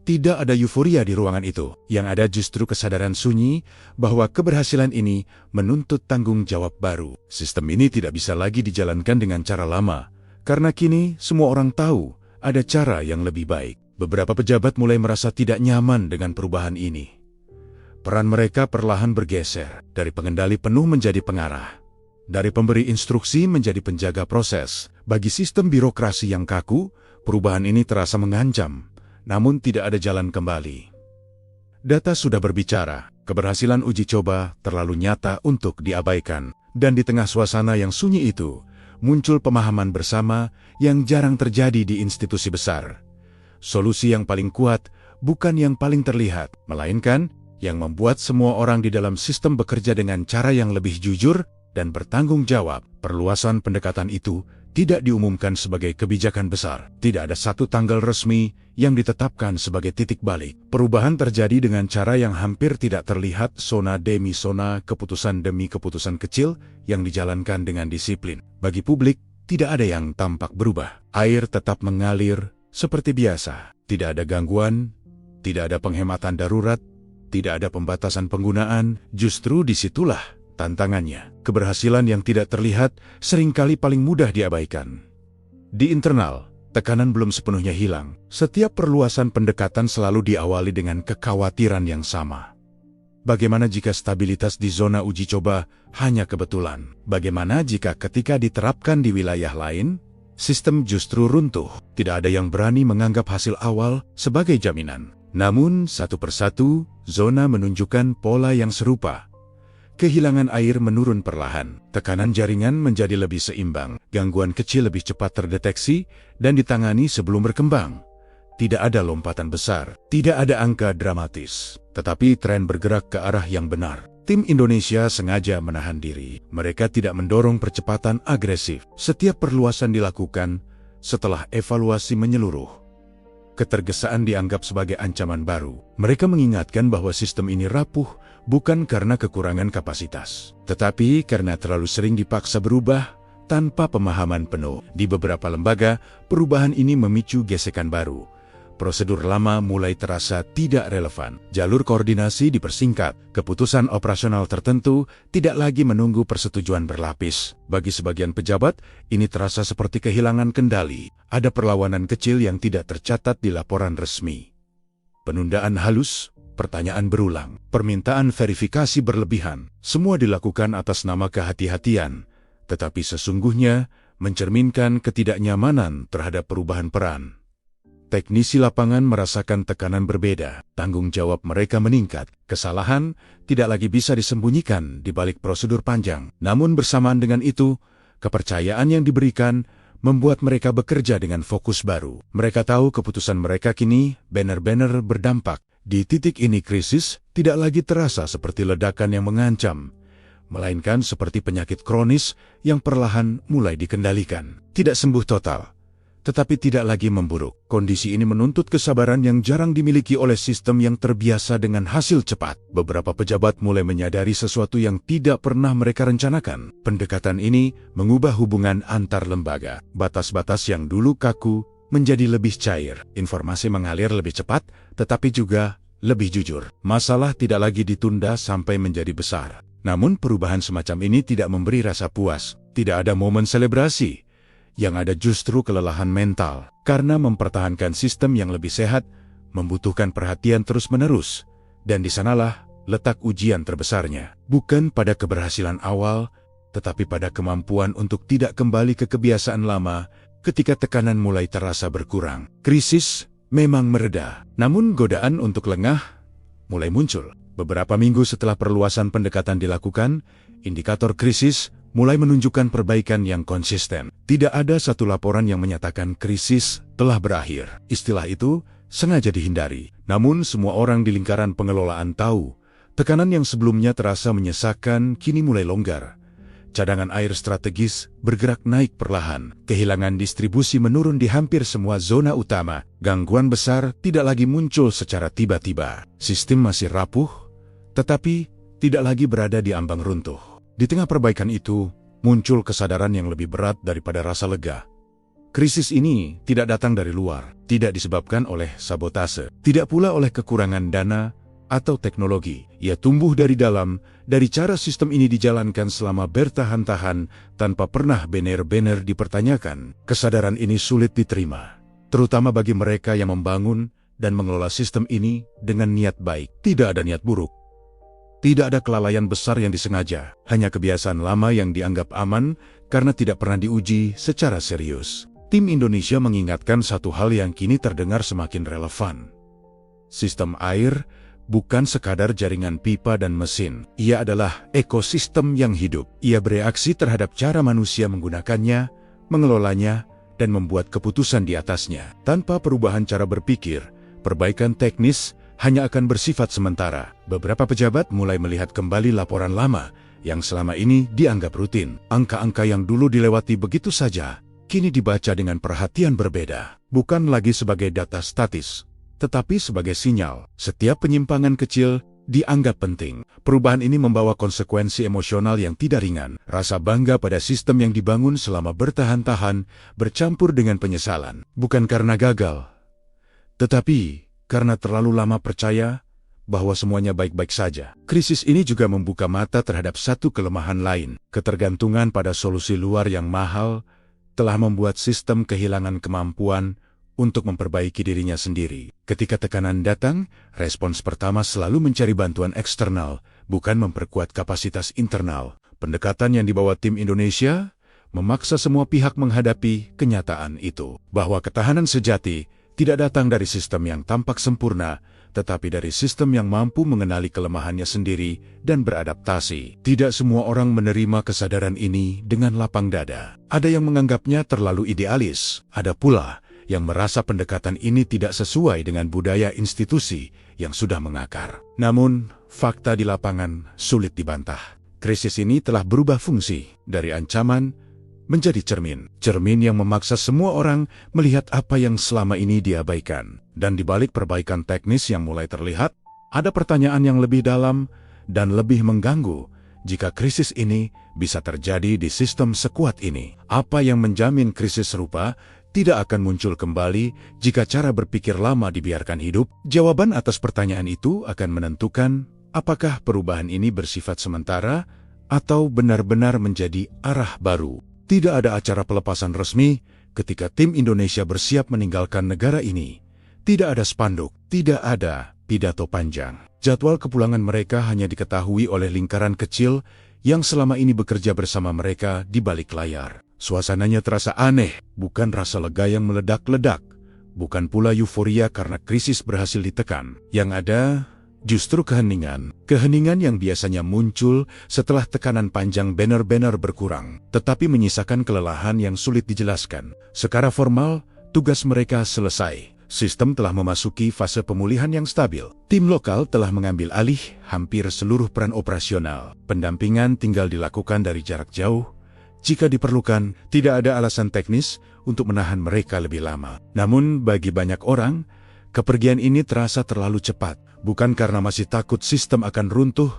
Tidak ada euforia di ruangan itu. Yang ada justru kesadaran sunyi bahwa keberhasilan ini menuntut tanggung jawab baru. Sistem ini tidak bisa lagi dijalankan dengan cara lama, karena kini semua orang tahu ada cara yang lebih baik. Beberapa pejabat mulai merasa tidak nyaman dengan perubahan ini. Peran mereka perlahan bergeser, dari pengendali penuh menjadi pengarah. Dari pemberi instruksi menjadi penjaga proses. Bagi sistem birokrasi yang kaku, perubahan ini terasa mengancam, namun tidak ada jalan kembali. Data sudah berbicara, keberhasilan uji coba terlalu nyata untuk diabaikan. Dan di tengah suasana yang sunyi itu, muncul pemahaman bersama yang jarang terjadi di institusi besar. Solusi yang paling kuat bukan yang paling terlihat, melainkan yang membuat semua orang di dalam sistem bekerja dengan cara yang lebih jujur dan bertanggung jawab. Perluasan pendekatan itu tidak diumumkan sebagai kebijakan besar. Tidak ada satu tanggal resmi yang ditetapkan sebagai titik balik. Perubahan terjadi dengan cara yang hampir tidak terlihat, zona demi zona, keputusan demi keputusan kecil yang dijalankan dengan disiplin. Bagi publik, tidak ada yang tampak berubah. Air tetap mengalir seperti biasa. Tidak ada gangguan, tidak ada penghematan darurat, tidak ada pembatasan penggunaan. Justru disitulah tantangannya. Keberhasilan yang tidak terlihat seringkali paling mudah diabaikan. Di internal, tekanan belum sepenuhnya hilang. Setiap perluasan pendekatan selalu diawali dengan kekhawatiran yang sama. Bagaimana jika stabilitas di zona uji coba hanya kebetulan? Bagaimana jika ketika diterapkan di wilayah lain, sistem justru runtuh? Tidak ada yang berani menganggap hasil awal sebagai jaminan. Namun, satu persatu, zona menunjukkan pola yang serupa. Kehilangan air menurun perlahan, tekanan jaringan menjadi lebih seimbang, gangguan kecil lebih cepat terdeteksi dan ditangani sebelum berkembang. Tidak ada lompatan besar, tidak ada angka dramatis, tetapi tren bergerak ke arah yang benar. Tim Indonesia sengaja menahan diri. Mereka tidak mendorong percepatan agresif. Setiap perluasan dilakukan setelah evaluasi menyeluruh. Ketergesaan dianggap sebagai ancaman baru. Mereka mengingatkan bahwa sistem ini rapuh bukan karena kekurangan kapasitas, tetapi karena terlalu sering dipaksa berubah tanpa pemahaman penuh. Di beberapa lembaga, perubahan ini memicu gesekan baru. Prosedur lama mulai terasa tidak relevan. Jalur koordinasi dipersingkat. Keputusan operasional tertentu tidak lagi menunggu persetujuan berlapis. Bagi sebagian pejabat, ini terasa seperti kehilangan kendali. Ada perlawanan kecil yang tidak tercatat di laporan resmi. Penundaan halus, pertanyaan berulang, permintaan verifikasi berlebihan. Semua dilakukan atas nama kehati-hatian, tetapi sesungguhnya mencerminkan ketidaknyamanan terhadap perubahan peran. Teknisi lapangan merasakan tekanan berbeda, tanggung jawab mereka meningkat, kesalahan tidak lagi bisa disembunyikan di balik prosedur panjang. Namun bersamaan dengan itu, kepercayaan yang diberikan membuat mereka bekerja dengan fokus baru. Mereka tahu keputusan mereka kini benar-benar berdampak. Di titik ini krisis tidak lagi terasa seperti ledakan yang mengancam, melainkan seperti penyakit kronis yang perlahan mulai dikendalikan. Tidak sembuh total, tetapi tidak lagi memburuk. Kondisi ini menuntut kesabaran yang jarang dimiliki oleh sistem yang terbiasa dengan hasil cepat. Beberapa pejabat mulai menyadari sesuatu yang tidak pernah mereka rencanakan. Pendekatan ini mengubah hubungan antar lembaga. Batas-batas yang dulu kaku menjadi lebih cair. Informasi mengalir lebih cepat, tetapi juga lebih jujur. Masalah tidak lagi ditunda sampai menjadi besar. Namun perubahan semacam ini tidak memberi rasa puas. Tidak ada momen selebrasi. Yang ada justru kelelahan mental, karena mempertahankan sistem yang lebih sehat membutuhkan perhatian terus-menerus, dan di sanalah letak ujian terbesarnya. Bukan pada keberhasilan awal, tetapi pada kemampuan untuk tidak kembali ke kebiasaan lama ketika tekanan mulai terasa berkurang. Krisis memang mereda, namun godaan untuk lengah mulai muncul. Beberapa minggu setelah perluasan pendekatan dilakukan, indikator krisis mulai menunjukkan perbaikan yang konsisten. Tidak ada satu laporan yang menyatakan krisis telah berakhir. Istilah itu sengaja dihindari. Namun semua orang di lingkaran pengelolaan tahu, tekanan yang sebelumnya terasa menyesakan kini mulai longgar. Cadangan air strategis bergerak naik perlahan. Kehilangan distribusi menurun di hampir semua zona utama. Gangguan besar tidak lagi muncul secara tiba-tiba. Sistem masih rapuh, tetapi tidak lagi berada di ambang runtuh. Di tengah perbaikan itu, muncul kesadaran yang lebih berat daripada rasa lega. Krisis ini tidak datang dari luar, tidak disebabkan oleh sabotase, tidak pula oleh kekurangan dana atau teknologi. Ia tumbuh dari dalam, dari cara sistem ini dijalankan selama bertahan-tahan tanpa pernah benar-benar dipertanyakan. Kesadaran ini sulit diterima, terutama bagi mereka yang membangun dan mengelola sistem ini dengan niat baik. Tidak ada niat buruk. Tidak ada kelalaian besar yang disengaja, hanya kebiasaan lama yang dianggap aman karena tidak pernah diuji secara serius. Tim Indonesia mengingatkan satu hal yang kini terdengar semakin relevan. Sistem air bukan sekadar jaringan pipa dan mesin. Ia adalah ekosistem yang hidup. Ia bereaksi terhadap cara manusia menggunakannya, mengelolanya, dan membuat keputusan di atasnya. Tanpa perubahan cara berpikir, perbaikan teknis hanya akan bersifat sementara. Beberapa pejabat mulai melihat kembali laporan lama yang selama ini dianggap rutin. Angka-angka yang dulu dilewati begitu saja, kini dibaca dengan perhatian berbeda. Bukan lagi sebagai data statis, tetapi sebagai sinyal. Setiap penyimpangan kecil dianggap penting. Perubahan ini membawa konsekuensi emosional yang tidak ringan. Rasa bangga pada sistem yang dibangun selama bertahan-tahan bercampur dengan penyesalan. Bukan karena gagal, tetapi karena terlalu lama percaya bahwa semuanya baik-baik saja. Krisis ini juga membuka mata terhadap satu kelemahan lain. Ketergantungan pada solusi luar yang mahal telah membuat sistem kehilangan kemampuan untuk memperbaiki dirinya sendiri. Ketika tekanan datang, respons pertama selalu mencari bantuan eksternal, bukan memperkuat kapasitas internal. Pendekatan yang dibawa tim Indonesia memaksa semua pihak menghadapi kenyataan itu, bahwa ketahanan sejati tidak datang dari sistem yang tampak sempurna, tetapi dari sistem yang mampu mengenali kelemahannya sendiri dan beradaptasi. Tidak semua orang menerima kesadaran ini dengan lapang dada. Ada yang menganggapnya terlalu idealis, ada pula yang merasa pendekatan ini tidak sesuai dengan budaya institusi yang sudah mengakar. Namun, fakta di lapangan sulit dibantah. Krisis ini telah berubah fungsi dari ancaman menjadi cermin. Cermin yang memaksa semua orang melihat apa yang selama ini diabaikan. Dan di balik perbaikan teknis yang mulai terlihat, ada pertanyaan yang lebih dalam dan lebih mengganggu. Jika krisis ini bisa terjadi di sistem sekuat ini, apa yang menjamin krisis serupa tidak akan muncul kembali jika cara berpikir lama dibiarkan hidup? Jawaban atas pertanyaan itu akan menentukan apakah perubahan ini bersifat sementara atau benar-benar menjadi arah baru. Tidak ada acara pelepasan resmi ketika tim Indonesia bersiap meninggalkan negara ini. Tidak ada spanduk, tidak ada pidato panjang. Jadwal kepulangan mereka hanya diketahui oleh lingkaran kecil yang selama ini bekerja bersama mereka di balik layar. Suasananya terasa aneh, bukan rasa lega yang meledak-ledak, bukan pula euforia karena krisis berhasil ditekan. Yang ada justru keheningan. Keheningan yang biasanya muncul setelah tekanan panjang banner-banner berkurang, tetapi menyisakan kelelahan yang sulit dijelaskan. Secara formal, tugas mereka selesai. Sistem telah memasuki fase pemulihan yang stabil. Tim lokal telah mengambil alih hampir seluruh peran operasional. Pendampingan tinggal dilakukan dari jarak jauh. Jika diperlukan, tidak ada alasan teknis untuk menahan mereka lebih lama. Namun, bagi banyak orang, kepergian ini terasa terlalu cepat. Bukan karena masih takut sistem akan runtuh,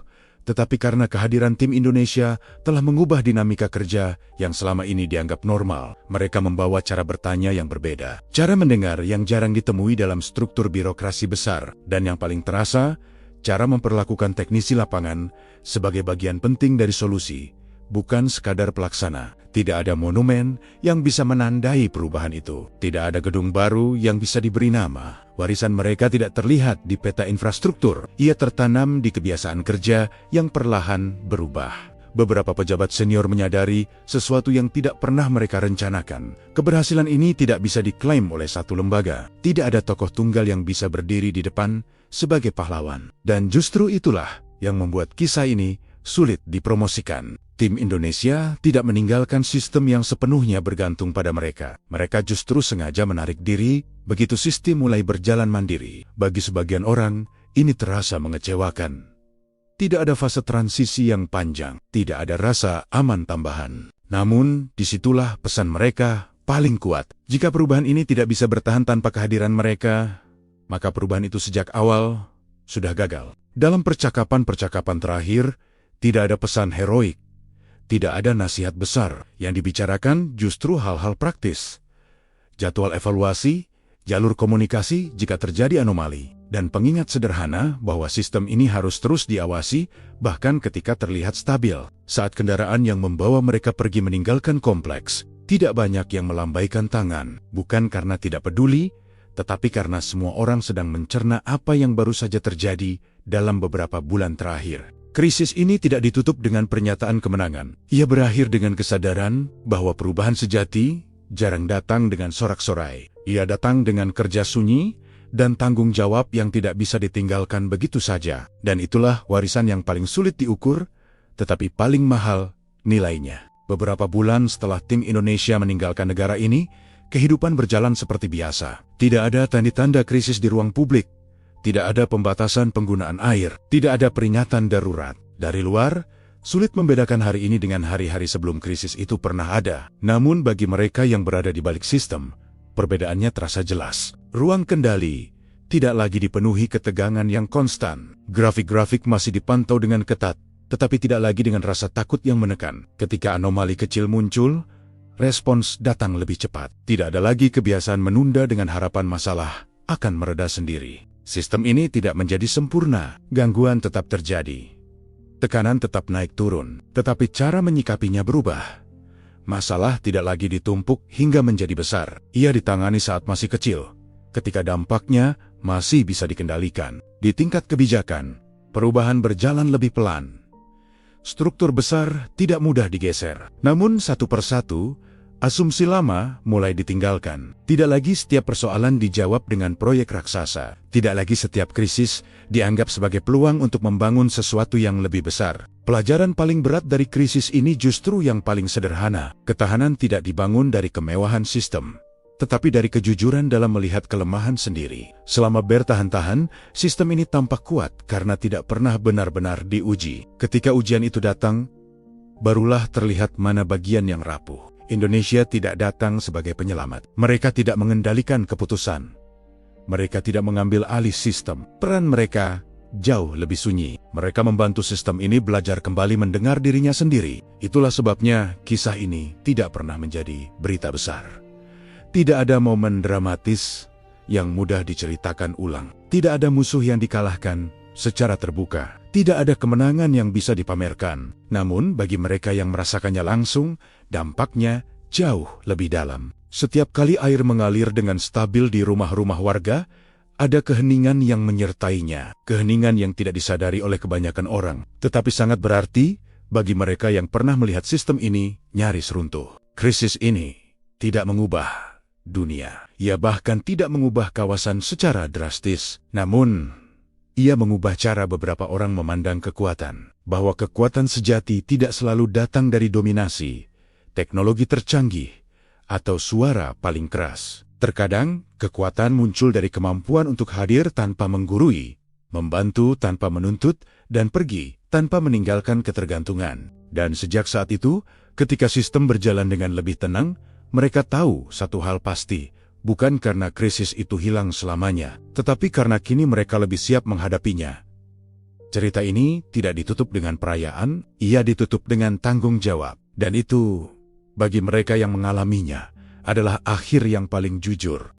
tetapi karena kehadiran tim Indonesia telah mengubah dinamika kerja yang selama ini dianggap normal. Mereka membawa cara bertanya yang berbeda, cara mendengar yang jarang ditemui dalam struktur birokrasi besar, dan yang paling terasa, cara memperlakukan teknisi lapangan sebagai bagian penting dari solusi, bukan sekadar pelaksana. Tidak ada monumen yang bisa menandai perubahan itu. Tidak ada gedung baru yang bisa diberi nama. Warisan mereka tidak terlihat di peta infrastruktur. Ia tertanam di kebiasaan kerja yang perlahan berubah. Beberapa pejabat senior menyadari sesuatu yang tidak pernah mereka rencanakan. Keberhasilan ini tidak bisa diklaim oleh satu lembaga. Tidak ada tokoh tunggal yang bisa berdiri di depan sebagai pahlawan. Dan justru itulah yang membuat kisah ini sulit dipromosikan. Tim Indonesia tidak meninggalkan sistem yang sepenuhnya bergantung pada mereka. Mereka justru sengaja menarik diri begitu sistem mulai berjalan mandiri. Bagi sebagian orang, ini terasa mengecewakan. Tidak ada fase transisi yang panjang, tidak ada rasa aman tambahan. Namun, disitulah pesan mereka paling kuat. Jika perubahan ini tidak bisa bertahan tanpa kehadiran mereka, maka perubahan itu sejak awal sudah gagal. Dalam percakapan-percakapan terakhir, tidak ada pesan heroik. Tidak ada nasihat besar. Yang dibicarakan justru hal-hal praktis. Jadwal evaluasi, jalur komunikasi jika terjadi anomali, dan pengingat sederhana bahwa sistem ini harus terus diawasi bahkan ketika terlihat stabil. Saat kendaraan yang membawa mereka pergi meninggalkan kompleks, tidak banyak yang melambaikan tangan, bukan karena tidak peduli, tetapi karena semua orang sedang mencerna apa yang baru saja terjadi dalam beberapa bulan terakhir. Krisis ini tidak ditutup dengan pernyataan kemenangan. Ia berakhir dengan kesadaran bahwa perubahan sejati jarang datang dengan sorak-sorai. Ia datang dengan kerja sunyi dan tanggung jawab yang tidak bisa ditinggalkan begitu saja. Dan itulah warisan yang paling sulit diukur, tetapi paling mahal nilainya. Beberapa bulan setelah tim Indonesia meninggalkan negara ini, kehidupan berjalan seperti biasa. Tidak ada tanda-tanda krisis di ruang publik. Tidak ada pembatasan penggunaan air, tidak ada peringatan darurat. Dari luar, sulit membedakan hari ini dengan hari-hari sebelum krisis itu pernah ada. Namun bagi mereka yang berada di balik sistem, perbedaannya terasa jelas. Ruang kendali tidak lagi dipenuhi ketegangan yang konstan. Grafik-grafik masih dipantau dengan ketat, tetapi tidak lagi dengan rasa takut yang menekan. Ketika anomali kecil muncul, respons datang lebih cepat. Tidak ada lagi kebiasaan menunda dengan harapan masalah akan mereda sendiri. Sistem ini tidak menjadi sempurna, gangguan tetap terjadi. Tekanan tetap naik turun, tetapi cara menyikapinya berubah. Masalah tidak lagi ditumpuk hingga menjadi besar. Ia ditangani saat masih kecil, ketika dampaknya masih bisa dikendalikan. Di tingkat kebijakan, perubahan berjalan lebih pelan. Struktur besar tidak mudah digeser. Namun satu persatu, asumsi lama mulai ditinggalkan. Tidak lagi setiap persoalan dijawab dengan proyek raksasa. Tidak lagi setiap krisis dianggap sebagai peluang untuk membangun sesuatu yang lebih besar. Pelajaran paling berat dari krisis ini justru yang paling sederhana. Ketahanan tidak dibangun dari kemewahan sistem, tetapi dari kejujuran dalam melihat kelemahan sendiri. Selama bertahan-tahan, sistem ini tampak kuat karena tidak pernah benar-benar diuji. Ketika ujian itu datang, barulah terlihat mana bagian yang rapuh. Indonesia tidak datang sebagai penyelamat. Mereka tidak mengendalikan keputusan. Mereka tidak mengambil alih sistem. Peran mereka jauh lebih sunyi. Mereka membantu sistem ini belajar kembali mendengar dirinya sendiri. Itulah sebabnya kisah ini tidak pernah menjadi berita besar. Tidak ada momen dramatis yang mudah diceritakan ulang. Tidak ada musuh yang dikalahkan secara terbuka. Tidak ada kemenangan yang bisa dipamerkan. Namun bagi mereka yang merasakannya langsung, dampaknya jauh lebih dalam. Setiap kali air mengalir dengan stabil di rumah-rumah warga, ada keheningan yang menyertainya, keheningan yang tidak disadari oleh kebanyakan orang, tetapi sangat berarti bagi mereka yang pernah melihat sistem ini nyaris runtuh. Krisis ini tidak mengubah dunia. Ia bahkan tidak mengubah kawasan secara drastis. Namun, ia mengubah cara beberapa orang memandang kekuatan. Bahwa kekuatan sejati tidak selalu datang dari dominasi, teknologi tercanggih, atau suara paling keras. Terkadang, kekuatan muncul dari kemampuan untuk hadir tanpa menggurui, membantu tanpa menuntut, dan pergi tanpa meninggalkan ketergantungan. Dan sejak saat itu, ketika sistem berjalan dengan lebih tenang, mereka tahu satu hal pasti, bukan karena krisis itu hilang selamanya, tetapi karena kini mereka lebih siap menghadapinya. Cerita ini tidak ditutup dengan perayaan, ia ditutup dengan tanggung jawab. Dan itu, bagi mereka yang mengalaminya, adalah akhir yang paling jujur.